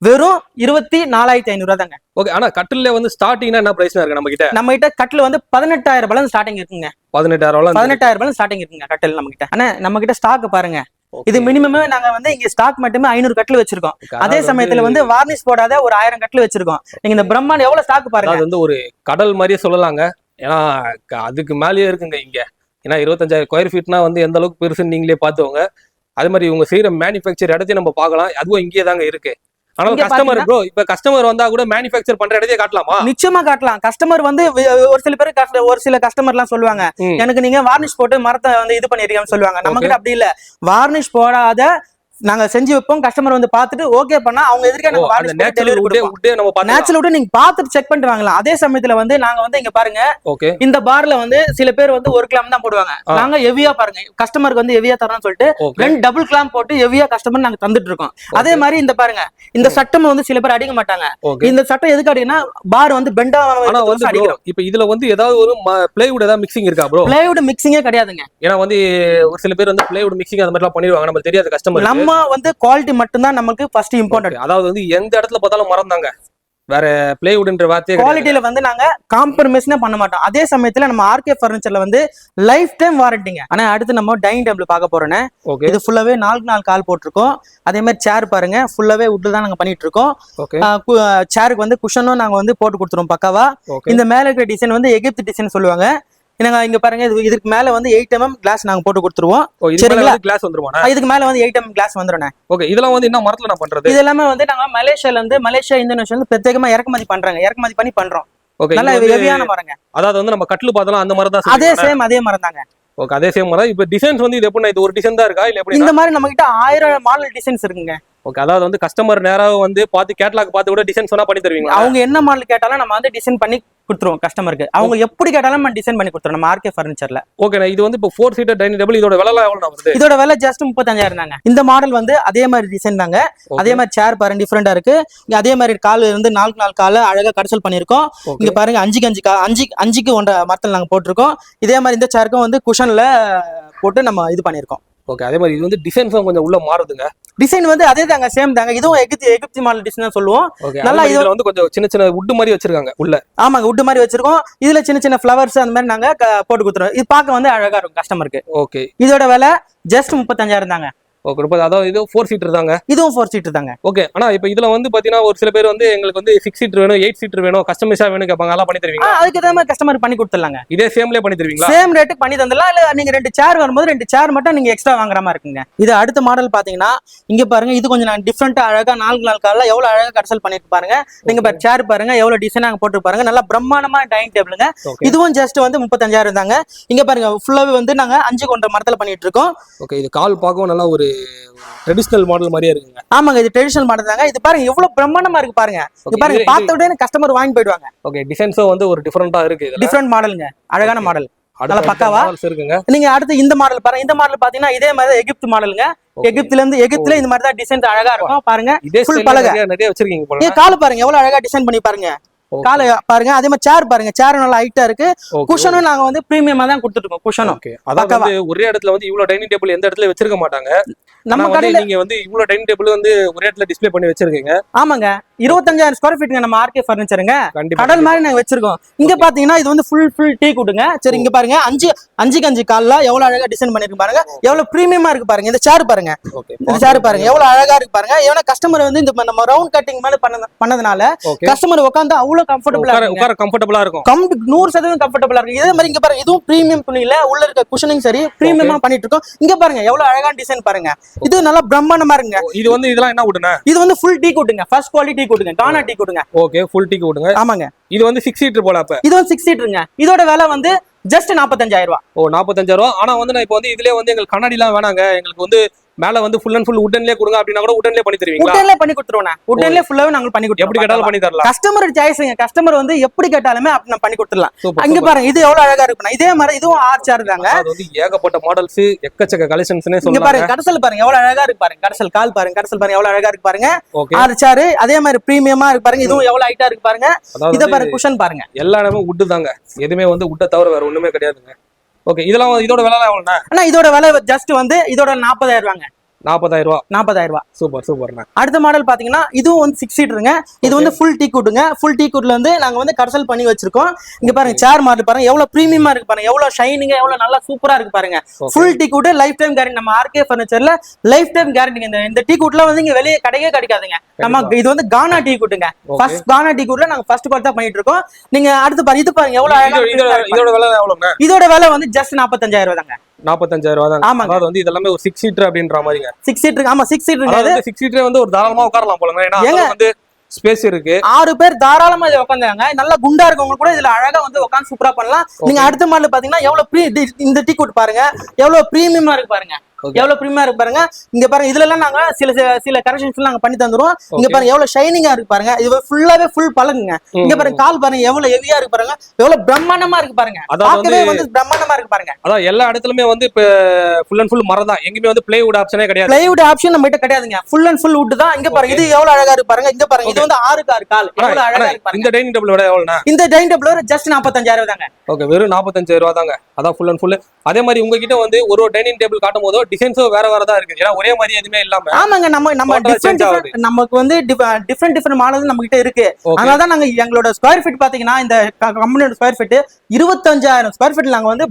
வெறும் 24,500 தாங்க. ஓகே. ஆனா கட்டில்ல வந்து ஸ்டார்டிங்னா என்ன பிரைஸ்ல இருக்கு நம்ம கிட்ட? நம்ம கிட்ட கட்டில் வந்து 18,000 ரூபாய் ஸ்டார்டிங் இருக்குங்க. 18,000 ரூபாய் ஸ்டார்டிங் இருக்குங்க கட்டில் நம்ம கிட்ட. ஆனா நம்ம கிட்ட ஸ்டாக் பாருங்க. இது மினிமமே நாங்க வந்து இங்க ஸ்டாக் மட்டுமே 500 கட்டில் வச்சிருக்கோம். அதே சமயத்துல வந்து வார்னிஷ் போடாத ஒரு 1000 கட்டில் வச்சிருக்கோம். நீங்க இந்த பிரம்மாண்ட எவ்வளவு ஸ்டாக் பாருங்க. அது வந்து ஒரு கடல் மாதிரியே சொல்லலாங்க. ஏன்னா அதுக்கு மேலேயே இருக்குங்க இங்க. ஏன்னா 25,000 ஸ்கொயர் ஃபீட்னா வந்து எந்த அளவுக்கு பெருசுன்னு நீங்களே பாத்துவங்க. அதே மாதிரி இவங்க செய்யற மேனுஃபேக்சர் இடத்தையும் நம்ம பார்க்கலாம். அதுவும் இங்கேயே தாங்க இருக்கு. ஆனா கஸ்டமர் ப்ரோ இப்ப கஸ்டமர் வந்தா கூட மேனுஃபேக்சர் பண்ற இடத்தையே காட்டலாமா? நிச்சயமா காட்டலாம். கஸ்டமர் வந்து ஒரு சில பேர் ஒரு சில கஸ்டமர் எல்லாம் சொல்லுவாங்க எனக்கு நீங்க வார்னிஷ் போட்டு மரத்தை வந்து இது பண்ணிருக்கீங்கன்னு சொல்லுவாங்க. நம்ம கிட்ட அப்படி இல்ல. வார்னிஷ் போடாத நாங்க செஞ்சு வைப்போம். கஸ்டமர் வந்து பார்த்துட்டு ஓகே பண்ணா அவங்க எதிர்க்க நாங்க வார்னிஷ் போட்டு டெலிவரி கொடுப்போம். நேச்சுரல் வுட் நீங்க பார்த்துட்டு செக் பண்ணிட்டு வாங்கலாம். அதே சமயத்துல வந்து நாங்க வந்து இங்க பாருங்க இந்த பார்ல வந்து சில பேர் வந்து ஒரு கிளாம் தான் போடுவாங்க. நாங்க ஹெவியா பாருங்க கஸ்டமருக்கு வந்து ஹெவியா தரணும்னு சொல்லிட்டு 2 டபுள் கிளாம் போட்டு ஹெவியா கஸ்டமர் நாங்க தந்துட்டு இருக்கோம். அதே மாதிரி இந்த பாருங்க இந்த சட்டம் வந்து சில பேர் அடிக்க மாட்டாங்க. இந்த சட்டம் எதுக்கு அடிக்கனா பார் வந்து பெண்டா அடிக்கிறோம். இப்போ இதுல வந்து ஏதாவது ஒரு பிளைவுட் ஏதாவது மிக்சிங் இருக்கா ப்ரோ? பிளைவுட் மிக்சிங்கே கிடையாதுங்க. ஏன்னா வந்து ஒரு சில பேர் வந்து பிளைவுட் மிக்சிங் அந்த மாதிரிலாம் பண்ணிடுவாங்க. நமக்கு தெரியாது கஸ்டமர். நம்ம வந்து குவாலிட்டி மட்டும் தான் நமக்கு ஃபர்ஸ்ட் இம்பார்ட்டன்ட். அதாவது வந்து எந்த இடத்துல பார்த்தாலும் மரம் தாங்க. வேற பிளைவுட்ன்ற வார்த்தை குவாலிட்டில வந்து நாங்க காம்ப்ரமைஸ்னே பண்ண மாட்டோம். அதே சமயத்துல நம்ம ஆர்கே ஃபர்னிச்சர்ல வந்து லைஃப் டைம் வாரண்டிங்க. ஆனா அடுத்து நம்ம டைனிங் டேபிள் பார்க்க போறோம்னே. இது ஃபுல்லாவே 4x4 கால் போட்டிருக்கோம். அதே மாதிரி சேர் பாருங்க ஃபுல்லாவே வுட்ல தான் நாங்க பண்ணிட்டு இருக்கோம். சேருக்கு வந்து குஷனும் நாங்க வந்து போட்டு கொடுத்துருவோம் பக்காவா. இந்த மேல இருக்கிற டிசைன் வந்து எகிப்து டிசைன் சொல்லுவாங்க. இங்க பாருங்க இதுக்கு மேல வந்து 8mm கிளாஸ் நாங்க போட்டு கொடுத்துருவோம். சரிங்களா? கிளாஸ் வந்துருமா? இதுக்கு மேல வந்து 8mm கிளாஸ் வந்துரும். ஓகே. இதெல்லாம் வந்து என்ன மரத்துல நான் பண்றது? இது எல்லாமே வந்து நாங்க மலேசியா இந்தோனேஷியா வந்து பிரத்யேகமா இறக்குமதி பண்ணி பண்றோம். ஓகே. நல்ல ஹெவியான மரங்க. அதாவது வந்து நம்ம கட்டில் பார்த்தலாம் அந்த மரம் தான். அதே மரம் தாங்க. ஓகே. அதே சேம் மரம். இப்போ டிசைன்ஸ் வந்து இது எப்படி இது ஒரு டிசைன் தான் இருக்கா இல்ல எப்படி? இந்த மாதிரி நம்ம கிட்ட 1000 மாடல் டிசைன்ஸ் இருக்குங்க. ஓகே, அதாவது வந்து கஸ்டமர் நேராக வந்து பார்த்து கேட்லாக் பார்த்து கூட டிசைன் சொன்னா பண்ணி தருவீங்களா? அவங்க என்ன மாடல் கேட்டாலும் நம்ம வந்து டிசைன் பண்ணி கொடுத்துருவோம் கஸ்டமருக்கு. அவங்க எப்படி கேட்டாலும் நம்ம டிசைன் பண்ணி கொடுத்துருவோம் நம்ம ஆர்கே ஃபர்னிச்சர்ல. ஓகேண்ணா, இது வந்து இப்போ 4 சீட்டர் டைனிங் டேபிள் இதோட விலை எவ்வளவு வருது? இதோட விலை ஜஸ்ட் 35,000 தாங்க. இந்த மாடல் வந்து அதே மாதிரி டிசைன் தாங்க. அதே மாதிரி சேர் பாருங்க டிஃபரெண்டா இருக்கு. இங்க அதே மாதிரி கால் வந்து 4 கால அழகா கடைசல் பண்ணிருக்கோம். இங்க பாருங்க 5க்கு 1 மரத்தில் நாங்க போட்டிருக்கோம். இதே மாதிரி இந்த சேருக்கும் வந்து குஷன்ல போட்டு நம்ம இது பண்ணிருக்கோம். ஓகே, அதே மாதிரி இது வந்து டிசைன்ஸும் கொஞ்சம் உள்ள மாறுதுங்க. டிசைன் வந்து அதே தாங்க, சேம் தாங்க. இதுவும் எகிப்தி மாடல் டிசைன் தான் சொல்லுவோம். நல்லா இதுல வந்து கொஞ்சம் சின்ன சின்ன வுட் மாதிரி வச்சிருக்காங்க உள்ள. ஆமாங்க, வுட் மாதிரி வச்சிருக்கோம். இதுல சின்ன சின்ன ஃபிளவர்ஸ் அந்த மாதிரி நாங்க போட்டு கொடுத்துருவோம். இது பார்க்க வந்து அழகா இருக்கும் கஸ்டமருக்கு. ஓகே, இதோட விலை ஜஸ்ட் 35,000 தாங்க. ஓகே, அதாவது இது 4 சீட்டர் தாங்க. இதுவும் 4 சீட்டர் தாங்க. ஓகே, ஆனா இப்போ இதுல வந்து பாத்தீங்கன்னா ஒரு சில பேர் வந்து எங்களுக்கு வந்து 6 சீட்டர் வேணும், 8 சீட்டர் வேணும், கஸ்டமைஸா வேணும் கேட்பாங்க. அதெல்லாம் பண்ணி தருவீங்க? அதுக்கு ஏற்ற மாதிரி கஸ்டமர் பண்ணி கொடுத்துடலாங்க. இதே சேம்லயே பண்ணி தருவீங்களா? சேம் ரேட்டுக்கு பண்ணி தந்துடலாம். இல்ல நீங்க 2 சேர் வரும்போது 2 சேர் மட்டும் நீங்க எக்ஸ்ட்ரா வாங்குற மாதிரி இருக்குங்க. இது அடுத்த மாடல் பாத்தீங்கன்னா இங்க பாருங்க, இது கொஞ்சம் நான் டிஃப்ரெண்டா அழகா 4 கால்ல எவ்வளவு அழகா கடைசல் பண்ணிட்டு பாருங்க. நீங்க சேர் பாருங்க எவ்வளவு டிசைன் அங்க போட்டு பாருங்க. நல்லா பிரம்மாண்டமா டைனிங் டேபிளுங்க. இதுவும் ஜஸ்ட் வந்து 35,000 தாங்க. இங்க பாருங்க ஃபுல்லாவே வந்து நாங்க 5 கொண்ட மரத்துல பண்ணிட்டு இருக்கோம். ஓகே, இது கால் பார்க்கவும் நல்லா ஒரு ட்ரெடிஷனல் மாடல் மாதிரியே இருக்குங்க. ஆமாங்க, இது ட்ரெடிஷனல் மாடல் தாங்க. இது பாருங்க எவ்வளவு பிரம்மாண்டமா இருக்கு பாருங்க. இது பாருங்க பார்த்த உடனே கஸ்டமர் வாங்கி போயிடுவாங்க. ஓகே, டிசைன்ஸும் வந்து ஒரு டிஃபரெண்டா இருக்கு. டிஃபரெண்ட் மாடலுங்க, அழகான மாடல், நல்லா பக்காவா இருக்குங்க. நீங்க அடுத்து இந்த மாடல் பாருங்க. இந்த மாடல் பாத்தீங்கன்னா இதே மாதிரி எகிப்து மாடலுங்க. எகிப்துல இந்த மாதிரி தான் டிசைன் அழகா இருக்கும் பாருங்க. ஃபுல் பலகை நிறைய வச்சிருக்கீங்க போல. கால் பாருங்க எவ்வளவு அழகா டிசைன் பண்ணி பாருங்க. கால பாருங்க. அதே மாதிரி சேர் பாருங்க, சேர் நல்லா ஹைட்டா இருக்கு. குஷனும் நாங்க வந்து பிரீமியமா தான் கொடுத்துருக்கோம். குஷனும் அதாவது ஒரே இடத்துல வந்து இவ்வளவு டைனிங் டேபிள் எந்த இடத்துல வச்சிருக்க மாட்டாங்க. நம்ம கடையில நீங்க வந்து இவ்வளவு டைனிங் டேபிள் வந்து ஒரே இடத்துல டிஸ்ப்ளே பண்ணி வச்சிருக்கீங்க. ஆமாங்க, 25,000 ஸ்கொயர் ஃபீட்ங்க நம்ம ஆர்கே ஃபர்னிச்சருங்க. கடல் மாதிரி நாங்க வச்சிருக்கோம். இங்க பாத்தீங்கன்னா இது வந்து ஃபுல் டீ குடுங்க. சரி, இங்க பாருங்க 5 கால்ல எவ்வளவு அழகா டிசைன் பண்ணிருக்கு பாருங்க. எவ்வளவு பிரீமியமா இருக்கு பாருங்க. இந்த சேர் பாருங்க, இந்த சேர் பாருங்க எவ்வளவு அழகா இருக்கு பாருங்க. ஏன்னா கஸ்டமர் வந்து இந்த நம்ம ரவுண்ட் கட்டிங் மேல பண்ணதுனால கஸ்டமர் உட்கார்ந்து அவ்வளவு கம்ஃபர்டபுளா உட்கார கம்ஃபர்டபுளா இருக்கும். 100% கம்ஃபர்டபுளா இருக்கு. இதே மாதிரி இங்க பாருங்க, இதுவும் பிரீமியம் துணியில உள்ள இருக்க குஷனிங் சரி பிரீமியமா பண்ணிட்டு இருக்கோம். இங்க பாருங்க எவ்வளவு அழகான டிசைன் பாருங்க. இது நல்லா பிரம்மாண்டமா இருக்குங்க. இது வந்து இதெல்லாம் என்ன வுட்னா? இது வந்து ஃபுல் டீ குடுங்க. ஃபர்ஸ்ட் குவாலிட்டி டீ குடுங்க, கானா டீ குடுங்க. ஓகே, ஃபுல் டீ குடுங்க. ஆமாங்க, இது வந்து 6 சீட்டர் போல. அப்ப இது வந்து 6 சீட்டருங்க. இதோட விலை வந்து ஜஸ்ட் 45,000 ரூபாய். ஓ, 45,000. ஆனா வந்து நான் இப்போ வந்து இதுலயே வந்து எங்களுக்கு கண்ணாடி எல்லாம் வேணாங்க, எங்களுக்கு வந்து மேல வந்து ஃபுல் அண்ட் ஃபுல் உட்டன்லயே கொடுங்க அப்படினா கூட உட்டன்லயே பண்ணி தருவீங்களா? உட்டன்லயே பண்ணி கொடுத்துருவோம். உட்டன்லயே ஃபுல்லாவே நாங்க பண்ணி கொடுத்துருவோம். எப்படி கேட்டாலும் பண்ணி தரலாம். கஸ்டமர் சாய்ஸ்ங்க. கஸ்டமர் வந்து எப்படி கேட்டாலுமே அப்படி நான் பண்ணி கொடுத்துடலாம். அங்க பாருங்க இது எவ்வளவு அழகா இருக்குனா. இதே மாதிரி இதுவும் ஆர்ச்சர் தாங்க. அது வந்து ஏகப்பட்ட மாடல்ஸ், எக்கச்சக்க கலெக்ஷன்ஸ்னே சொல்லலாம். இங்க பாருங்க கடசல் பாருங்க எவ்வளவு அழகா இருக்கு பாருங்க. கடசல் கால் பாருங்க, கடசல் பாருங்க எவ்வளவு அழகா இருக்கு பாருங்க. ஆர்ச்சர் அதே மாதிரி பிரீமியமா இருக்கு பாருங்க. இதுவும் எவ்வளவு ஹைட்டா இருக்கு பாருங்க. இத பாருங்க குஷன் பாருங்க. எல்லா இடமும் வுட் தாங்க. எதுமே வந்து வுட்ட தவிர வேற ஒண்ணுமே கிடையாதுங்க. ஓகே, இதெல்லாம் இதோட விலை எவ்வளவுனா? அண்ணா இதோட விலை ஜஸ்ட் வந்து இதோட 40,000 ரூபாங்க. 40,000 ரூபாய். சூப்பர்ண்ணா. அடுத்த மாடல் பாத்தீங்கன்னா இதுவும் வந்து 6 சீட்டருங்க. இது வந்து ஃபுல் டீ குட்டுங்க. ஃபுல் டீ குட்ல வந்து நாங்க வந்து கடசல் பண்ணி வச்சிருக்கோம். இங்க பாருங்க சேர் மாடல் பாருங்க எவ்வளவு பிரீமியமா இருக்கு பாருங்க. எவ்வளவு ஷைனிங்கா எவ்வளவு நல்லா சூப்பரா இருக்கு பாருங்க. Full tea good life time guarantee. நம்ம ஆர்கே ஃபர்னிச்சர்ல லைஃப் டைம் கேரண்டிங்க. இந்த டீ குட்ல வந்து இங்க வெளியே கிடைக்கவே கிடைக்காதுங்க. நம்ம இது வந்து கானா டீ குட்டுங்க. ஃபர்ஸ்ட் கானா டீ குட்ல நாங்க ஃபர்ஸ்ட் குவாலிட்டி பண்ணிட்டு இருக்கோம். நீங்க அடுத்து பாருங்க இது பாருங்க எவ்வளவு அழகா. இதோட விலை எவ்வளவுங்க? இதோட விலை வந்து ஜஸ்ட் 45,000 தாங்க. 45,000 தான். அதாவது வந்து இதெல்லாம் ஒரு 6 சீட்டர் அப்படின்ற மாதிரிங்க. 6 சீட்டர். ஆமா 6 சீட்டர். 6 சீட்டரே வந்து ஒரு தாராளமா உட்காரலாம் போலங்க. ஏன்னா வந்து ஸ்பேஸ் இருக்கு. 6 பேர் தாராளமா இத உட்கார்ந்தாங்க. நல்லா குண்டா இருக்கவங்க கூட இதுல அழகா வந்து உட்கார்ந்து சூப்பரா பண்ணலாம். நீங்க அடுத்த மாடல் பாத்தீங்கன்னா எவ்வளவு இந்த டீ குட் பாருங்க எவ்வளவு பிரீமியமா இருக்கு பாருங்க. எவ்வளவு பிரீமியமா இருக்கு பாருங்க. இங்க பாருங்க இதுல எல்லாம் நாங்க சில கரெக்ஷன்ஸ் நாங்க பண்ணி தந்துருவோம். இங்க பாருங்க எவ்வளவு ஷைனிங்கா இருக்கு பாருங்க. இது ஃபுல்லாவே ஃபுல் பழகுங்க. இங்க பாருங்க கால் பாருங்க எவ்வளவு ஹெவியா இருக்கு பாருங்க. எவ்வளவு பிரம்மாண்டமா இருக்கு பாருங்க. பார்க்கவே வந்து பிரம்மாண்டமா இருக்கு பாருங்க. அதான் எல்லா இடத்துலயுமே வந்து ஃபுல் அண்ட் ஃபுல் மரம் தான். எங்கயுமே வந்து பிளைவுட் ஆப்ஷனே கிடையாது. பிளைவுட் ஆப்ஷன் நம்ம கிட்ட கிடையாதுங்க. ஃபுல் அண்ட் ஃபுல் வுட் தான். இங்க பாருங்க இது எவ்வளவு அழகா இருக்கு பாருங்க. இங்க பாருங்க இது வந்து 6 கால் எவ்வளவு அழகா இருக்கு பாருங்க. இந்த டைனிங் டேபிள் விலை எவ்வளவுனா? இந்த டைனிங் டேபிள் ஜஸ்ட் 45,000 தாங்க. ஓகே, வெறும் 45,000 தாங்க. அதான் ஃபுல் அண்ட் ஃபுல். அதே மாதிரி உங்ககிட்ட வந்து ஒரு டைனிங் டேபிள் காட்டும் போதோ டிசைன்ஸும் வேற தான் இருக்கு. ஏன்னா ஒரே மாதிரி எதுவுமே இல்லாம. ஆமாங்க, நம்ம நமக்கு வந்து டிஃபரெண்ட் மாடல் நம்ம கிட்ட இருக்கு. அதனால தான் நாங்க எங்களோட ஸ்கொயர் ஃபீட் பாத்தீங்கன்னா இந்த கம்பெனியோட ஸ்கொயர் ஃபீட் 25,000 ஸ்கொயர் ஃபீட் நாங்க வந்து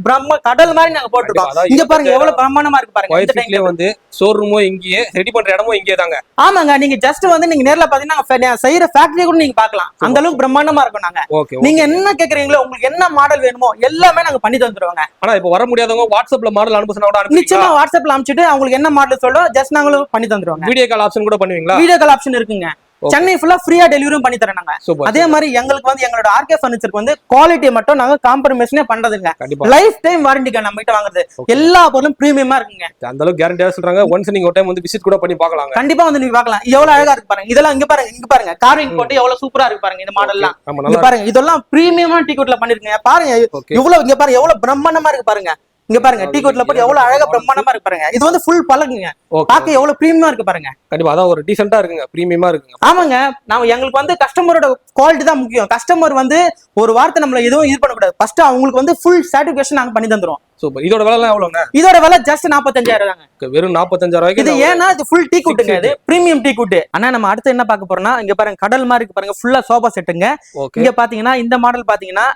கடல் மாதிரி நாங்க போட்டுருக்கோம். இங்க பாருங்க எவ்வளவு பிரம்மாண்டமா இருக்கு பாருங்க. இந்த டைம்ல வந்து ஷோரூமும் இங்கேயே, ரெடி பண்ற இடமும் இங்கேயே தாங்க. ஆமாங்க, நீங்க ஜஸ்ட் வந்து நீங்க நேர்ல பாத்தீங்கன்னா செய்யற ஃபேக்டரி கூட நீங்க பார்க்கலாம். அந்த அளவுக்கு பிரம்மாண்டமா இருக்கும் நாங்க. நீங்க என்ன கேக்குறீங்களோ, உங்களுக்கு என்ன மாடல் வேணுமோ எல்லாமே நாங்க பண்ணி தந்துருவாங்க. ஆனா இப்ப வர முடியாதவங்க வாட்ஸ்அப்ல மாடல் அனுப்புனா கூட நிச்சயமா வாட்ஸ்அப்ல அனுப்பிச்சிட்டு அவங்களுக்கு என்ன மாடல் சொல்றோம் ஜஸ்ட் நாங்களும் பண்ணி தந்துருவாங்க. வீடியோ கால் ஆப்ஷன் கூட பண்ணுவீங்களா? வீடியோ கால் ஆப்ஷன் இருக்குங்க. சென்னை ஃபுல்லா ஃப்ரீயா டெலிவரியும் பண்ணி தரேன் நாங்க. சூப்பர். அதே மாதிரி எங்களுக்கு வந்து எங்களோட ஆர்கே ஃபர்னிச்சருக்கு வந்து குவாலிட்டி மட்டும் நாங்க காம்ப்ரமைஸ்னே பண்றதுங்க. கண்டிப்பா லைஃப் டைம் வாரண்டிக்கா நம்ம கிட்ட வாங்குறது. எல்லா பொருளும் பிரீமியமா இருக்குங்க. அந்த அளவுக்கு கேரண்டியா சொல்றாங்க. ஒன்ஸ் நீங்க ஒரு டைம் வந்து விசிட் கூட பண்ணி பார்க்கலாம். கண்டிப்பா வந்து நீங்க பார்க்கலாம். எவ்வளவு அழகா இருக்கு பாருங்க. இதெல்லாம் இங்க பாருங்க கார்விங் போட்டு எவ்வளவு சூப்பரா இருக்கு பாருங்க. இந்த மாடல்லாம் இங்க பாருங்க. இதெல்லாம் பிரீமியமா டீ-கோட்ல பண்ணிருக்கீங்க பாருங்க. இவ்வளவு இங்க பாருங்க எவ்வளவு பிரம்மாண்டமா இருக்கு பாருங்க. இங்க பாருங்க டீ-கோட்ல போட்டு எவ்வளவு அழகா பிரம்மாண்டமா இருக்கு பாருங்க. இது வந்து ஃபுல் பழகுங்க. பாக்க எவ்வளவு பிரீமியமா இருக்கு பாருங்க. கண்டிப்பா அதான் ஒரு டீசென்ட்டா இருக்குங்க, பிரீமியமா இருக்குங்க. ஆமாங்க. நாம எங்களுக்கு வந்து கஸ்டமரோட குவாலிட்டி தான் முக்கியம். கஸ்டமர் வந்து ஒரு வார்த்தை நம்மள எதுவும் இது பண்ண கூடாது. ஃபர்ஸ்ட் அவங்களுக்கு வந்து ஃபுல் சாட்டிஸ்ஃபேக்ஷன் நாங்க பண்ணி தந்துறோம். சூப்பர். இதோட விலை எல்லாம் எவ்வளவுங்க? இதோட விலை ஜஸ்ட் 45,000 தாங்க. வெறும் 45,000 ரூபாய்க்கு. இது ஏன்னா இது ஃபுல் டீ குட்டுங்க. இது பிரீமியம் டீ குட்டு. ஆனா நம்ம அடுத்து என்ன பார்க்க போறோம்னா இங்க பாருங்க கடல் மாதிரி இருக்கு பாருங்க. ஃபுல்லா சோபா செட்டுங்க. இங்க பாத்தீங்கன்னா இந்த மாடல் பாத்தீங்கன்னா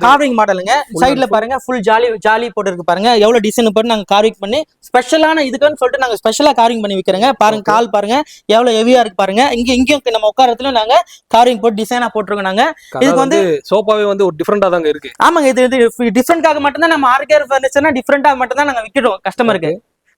கார்விங் மாடலுங்க. சைடுல பாருங்க ஃபுல் ஜாலி போட்டு இருக்கு பாருங்க. எவ்வளவு டிசைன் போட்டு நாங்க கார்விங் பண்ணி ஸ்பெஷலான இதுக்குன்னு சொல்லிட்டு நாங்க ஸ்பெஷலா கார்விங் பண்ணி விக்கிறோங்க. பாருங்க கால் பாருங்க எவ்வளவு ஹெவியா இருக்கு பாருங்க. இங்கேயும் நம்ம உட்காரத்துல நாங்க கார்விங் போட்டு டிசைனா போட்டுருக்கோம். நாங்க இதுக்கு வந்து சோபாவே வந்து ஒரு டிஃபரெண்டா தாங்க இருக்கு. ஆமாங்க. இது டிஃபரெண்டாக மட்டும் தான் நம்ம ஆர்கே ஃபர்னிச்சர்னா டிஃபரெண்டாக மட்டும் தான் நாங்க விக்கிறோம்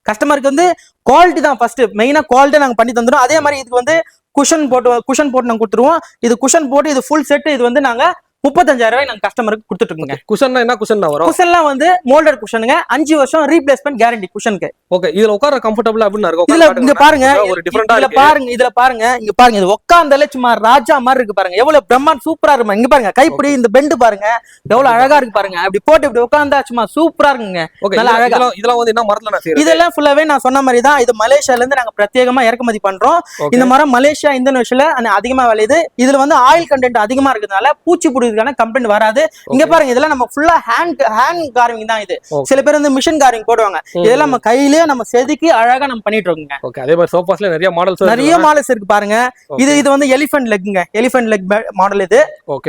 கஸ்டமருக்கு வந்து குவாலிட்டி தான் ஃபர்ஸ்ட் மெயினா குவாலிட்டி நாங்க பண்ணி தந்துடும். அதே மாதிரி இதுக்கு வந்து குஷன் போட்டு நாங்க கொடுத்துருவோம். இது குஷன் போட்டு இது ஃபுல் செட் இது வந்து நாங்க 35,000 ரூபாய் நாங்க கஸ்டமருக்கு கொடுத்துட்டு இருக்கோங்க. குஷன்னா என்ன குஷன் வரும்? குஷன்லாம் வந்து மோல்டட் குஷனுங்க. 5 வருஷம் ரீப்ளேஸ்மெண்ட் கேரண்டி குஷனுக்கு. ஓகே. இதுல உட்கார கம்ஃபர்ட்டபிளா அப்படின்னு இருக்கு. இதுல இங்க பாருங்க ஒரு டிஃபரெண்டா இருக்கு. இதுல பாருங்க இங்க பாருங்க இது உட்கார்ந்தாலே சும்மா ராஜா மாதிரி இருக்கு பாருங்க. எவ்வளவு பிரம்மாண்ட சூப்பரா இருக்கு. இங்க பாருங்க கைப்பிடி இந்த பெண்ட் பாருங்க எவ்வளவு அழகா இருக்கு பாருங்க. அப்படி போட்டு இப்படி உட்கார்ந்தா சும்மா சூப்பரா இருக்குங்க. நல்லா அழகா. இதெல்லாம் வந்து என்ன மரத்துல நான் செய்றேன்? இதெல்லாம் ஃபுல்லாவே நான் சொன்ன மாதிரி தான். இது மலேசியால இருந்து நாங்க பிரத்யேகமா இறக்குமதி பண்றோம். இந்த மரம் மலேசியா இந்தோனேஷியால அதிகமா விளையுது. இதுல வந்து ஆயில் கண்டென்ட் அதிகமா இருக்கிறதுனால பூச்சி புடிக்கிறதுக்கான கம்ப்ளைண்ட் வராது. இங்க பாருங்க இதெல்லாம் நம்ம ஃபுல்லா ஹேண்ட் கார்விங் தான். இது சில பேர் வந்து மிஷின் கார்விங் போடுவாங்க. இதெல்லாம் நம்ம கையிலேயே நம்ம செதுக்கி அழகா நம்ம பண்ணிட்டு இருக்கோங்க. ஓகே. அதே மாதிரி சோஃபாஸ்ல நிறைய மாடல்ஸ் இருக்கு பாருங்க. இது வந்து எலிஃபென்ட் லெக்குங்க. எலிஃபென்ட் லெக் மாடல் இது.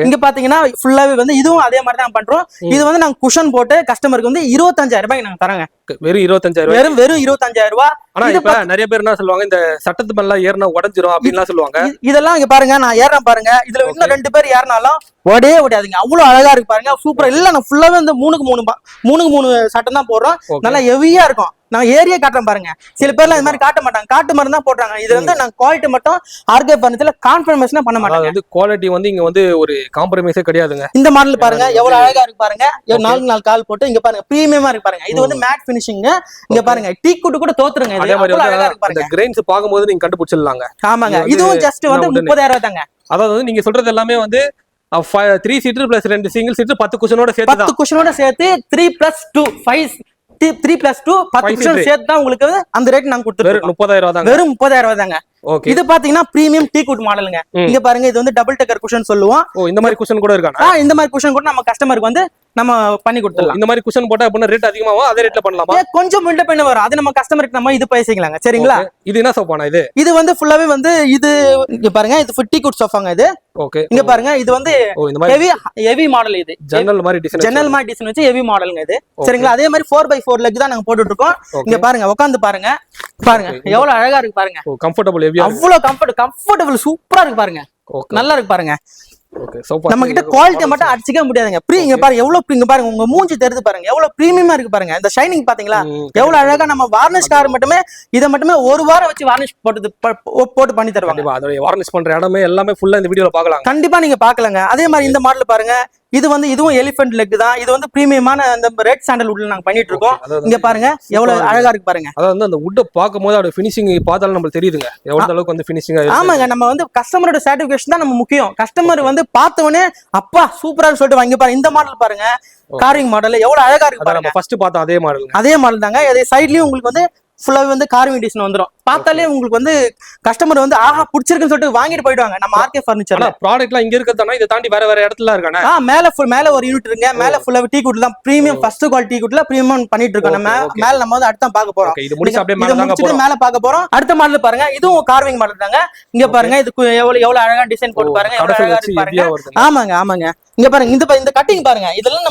இங்க பாத்தீங்கன்னா ஃபுல்லாவே வந்து இதுவும் அதே மாதிரி தான் பண்றோம். இது வந்து நாங்க குஷன் போட்டு கஸ்டமருக்கு வந்து 25,000 ரூபாய் நாங்க தரங்க. வெறும் 25,000 வெறும் 25,000 ரூபாய். ஆனா இப்ப நிறைய பேர் என்ன சொல்லுவாங்க, இந்த சட்டத்து மேல ஏறினா உடைஞ்சிரும் அப்படின்னு சொல்லுவாங்க. இதெல்லாம் இங்க பாருங்க நான் ஏறேன் பாருங்க. இதுல இன்னும் 2 பேர் ஏறினாலும் ஓடாதுங்க. அவ்வளவு அழகா இருக்கு பாருங்க. சூப்பரா இல்ல நான் ஃபுல்லாவே வந்து 3 சட்டம் தான் போடுறோம். நல்லா ஹெவியா இருக்கும். நான் ஏரியா காட்டுறேன் பாருங்க. சில பேர்லாம் இந்த மாதிரி காட்ட மாட்டாங்க. காட்டு மாதிரி தான் போடுறாங்க. இது வந்து நான் குவாலிட்டி மட்டும் ஆர்கே ஃபர்னிச்சர்ல காம்ப்ரமைஸ்னா பண்ண மாட்டாங்க. வந்து குவாலிட்டி வந்து இங்க வந்து ஒரு காம்ப்ரமைஸே கிடையாதுங்க. இந்த மாடல் பாருங்க எவ்வளவு அழகா இருக்கு பாருங்க. 4 கால் போட்டு இங்க பாருங்க பிரீமியமா இருக்கு பாருங்க. இது வந்து மேட் ஃபினிஷிங். இங்க பாருங்க டீ குட்டு கூட தோத்துருங்க. இது அவ்வளவு அழகா இருக்கு பாருங்க. இந்த கிரெயின்ஸ் பாக்கும்போது நீங்க கண்டுபிடிச்சிடலாங்க. ஆமாங்க. இதுவும் ஜஸ்ட் வந்து 30,000 ரூபாய் தாங்க. அதாவது நீங்க சொல்றது எல்லாமே வந்து 3 சீட்டர் பிளஸ் 2 சிங்கிள் சீட்டர் 10 குஷனோட சேர்த்து 10 குஷனோட சேர்த்து 3+2 5 3+2 10 குஷன் சேர்த்து தான் உங்களுக்கு அந்த ரேட் நாங்க கொடுத்துருக்கோம். 30,000 ரூபாய் தாங்க. வெறும் 30,000 ரூபாய் தாங்க. இது பாத்தீங்கன்னா பிரீமியம் டீ குட் மாடலுங்க. இங்க பாருங்க இது வந்து டபுள் டெக்கர் குஷன் சொல்லுவோம். இந்த மாதிரி குஷன் கூட இருக்காங்க. இந்த மாதிரி குஷன் கூட நம்ம கஸ்டமருக்கு வந்து நம்ம பண்ணி கொடுத்துடலாம். இந்த மாதிரி குஷன் போட்டா அப்படின்னா ரேட் அதிகமாவா அதே ரேட்ல பண்ணலாமா? கொஞ்சம் முன்ன பின்ன வரும். அது நம்ம கஸ்டமருக்கு நம்ம இது பேசிக்கலாங்க. சரிங்களா? இது என்ன சோஃபானா இது? இது வந்து ஃபுல்லாவே வந்து இது இங்க பாருங்க இது டீ குட் சோஃபாங்க இது. ஓகே. இங்க பாருங்க இது வந்து ஹெவி மாடல். இது ஜன்னல் மாதிரி டிசைன் வச்சு ஹெவி மாடலுங்க இது. சரிங்களா? அதே மாதிரி 4x4 லெக் தான் நாங்க போட்டுட்டு இருக்கோம். இங்க பாருங்க உட்கார்ந்து பாருங்க எவ்வளவு அழகா இருக்கு பாருங்க. கம்ஃபர்ட்டபிள் ஹெவியா அவ்வளவு கம்ஃபர்ட்டபிள் சூப்பரா இருக்கு பாருங்க. நல்லா இருக்கு பாருங்க. ஓகே. சோஃபா நம்ம கிட்ட குவாலிட்டி மட்டும் அடிச்சிக்க முடியாதுங்க. இங்க பாருங்க எவ்வளவு இங்க பாருங்க உங்க மூஞ்சி தெரிது பாருங்க எவ்வளவு பிரீமியமா இருக்கு பாருங்க. இந்த ஷைனிங் பாத்தீங்களா எவ்வளவு அழகா. நம்ம வார்னிஷ் கார் மட்டுமே இதை மட்டுமே ஒரு வாரம் வச்சு வார்னிஷ் போட்டு பண்ணி தருவாங்க. அதோட வார்னிஷ் பண்ற இடமே எல்லாமே ஃபுல்லா இந்த வீடியோல பார்க்கலாம். கண்டிப்பா நீங்க பாக்கலாங்க. அதே மாதிரி இந்த மாடல் பாருங்க. இது வந்து இதுவும் எலிஃபென்ட் லெக் தான். இது வந்து பிரீமியமான அந்த ரெட் சாண்டல் வுட்ல நாங்க பண்ணிட்டு இருக்கோம். இங்க பாருங்க எவ்வளவு அழகா இருக்கு பாருங்க. அதாவது அந்த வுட் பாக்கும்போது அதோட ஃபினிஷிங் பார்த்தாலும் நமக்கு தெரியுதுங்க எவ்வளவு அளவுக்கு வந்து ஃபினிஷிங்கா இருக்கு. ஆமாங்க. நம்ம வந்து கஸ்டமரோட சாட்டிஸ்ஃபேக்ஷன் தான் நம்ம முக்கியம். கஸ்டமர் வந்து பார்த்தவனே அப்பா சூப்பரா சொல்லிட்டு வாங்கி பாருங்க. இந்த மாடல் பாருங்க கார்விங் மாடல் எவ்வளவு அழகா இருக்கு பாருங்க. ஃபர்ஸ்ட் பார்த்தா அதே மாடல் தாங்க. அதே சைடுலயும் உங்களுக்கு வந்து ஃபுல்லாவே வந்து கார்விங் டிசைன் வந்துரும். பார்த்தாலே உங்களுக்கு வந்து கஸ்டமர் வந்து ஆஹா பிடிச்சிருக்குன்னு சொல்லிட்டு வாங்கிட்டு போயிடுவாங்க. நம்ம ஆர்கே ஃபர்னிச்சர்ல ப்ராடக்ட்லாம் இங்க இருக்கதானா இத தாண்டி வேற இடத்துல இருக்கானே. மேல ஒரு யூனிட் இருக்குங்க. மேல ஃபுல்லா டீ குட் தான் பிரீமியம் ஃபர்ஸ்ட் குவாலிட்டி டீ குட்ல பிரீமியம் பண்ணிட்டு இருக்கோம். நம்ம மேல நம்ம வந்து அடுத்து பார்க்க போறோம். இது முடிச்சு அப்படியே மேல பார்க்க போறோம். அடுத்த மாடல் பாருங்க. இதுவும் கார்விங் மாடல் தாங்க. இங்க பாருங்க இது எவ்வளவு அழகா டிசைன் போட்டு பாருங்க. எவ்வளவு அழகா இருக்கு பாருங்க. ஆமாங்க. இங்க பாருங்க இந்த கட்டிங் பாருங்க. இதெல்லாம்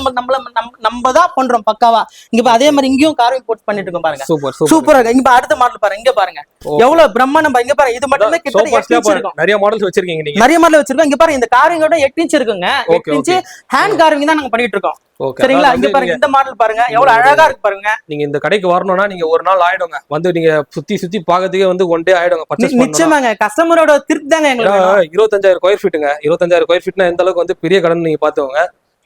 நம்ம தான் பண்றோம் பக்காவா. இங்க அதே மாதிரி இங்கேயும் கார்விங் போட்டு பண்ணிட்டு இருக்கோம் பாருங்க. சூப்பரா இருக்கு. இங்க அடுத்த மாடல் பாருங்க. இங்க பாருங்க எவ்வளவு பிரம்மாண்டம். இங்க பாருங்க இது மட்டுமே கிட்ட 8 இன்ச் இருக்கும். நிறைய மாடல்ஸ் வச்சிருக்கீங்க நீங்க. நிறைய மாடல் வச்சிருக்கோம். இங்க பாருங்க இந்த கார்விங்கோட 8 இன்ச் இருக்குங்க. 8 இன்ச் ஹேண்ட் கார்விங் தான் நாங்க பண்ணிட்டு இருக்கோம். ஓகே சரிங்களா? இங்க பாருங்க இந்த மாடல் பாருங்க எவ்வளவு அழகா இருக்கு பாருங்க. நீங்க இந்த கடைக்கு வரணும்னா நீங்க ஒரு நாள் ஆயிடுங்க, வந்து நீங்க சுத்தி பாக்கிறதுக்கே வந்து ஒன் டே ஆயிடுங்க பர்ச்சேஸ் பண்ணனும். நிச்சயமாங்க கஸ்டமரோட திருப்தி தாங்க எங்களுக்கு. 25,000 ஸ்கொயர் ஃபீட்டுங்க. 25,000 ஸ்கொயர் ஃபீட்னா எந்த அளவுக்கு வந்து பெரிய கடன் நீங்க பாத்துக்கோங்க.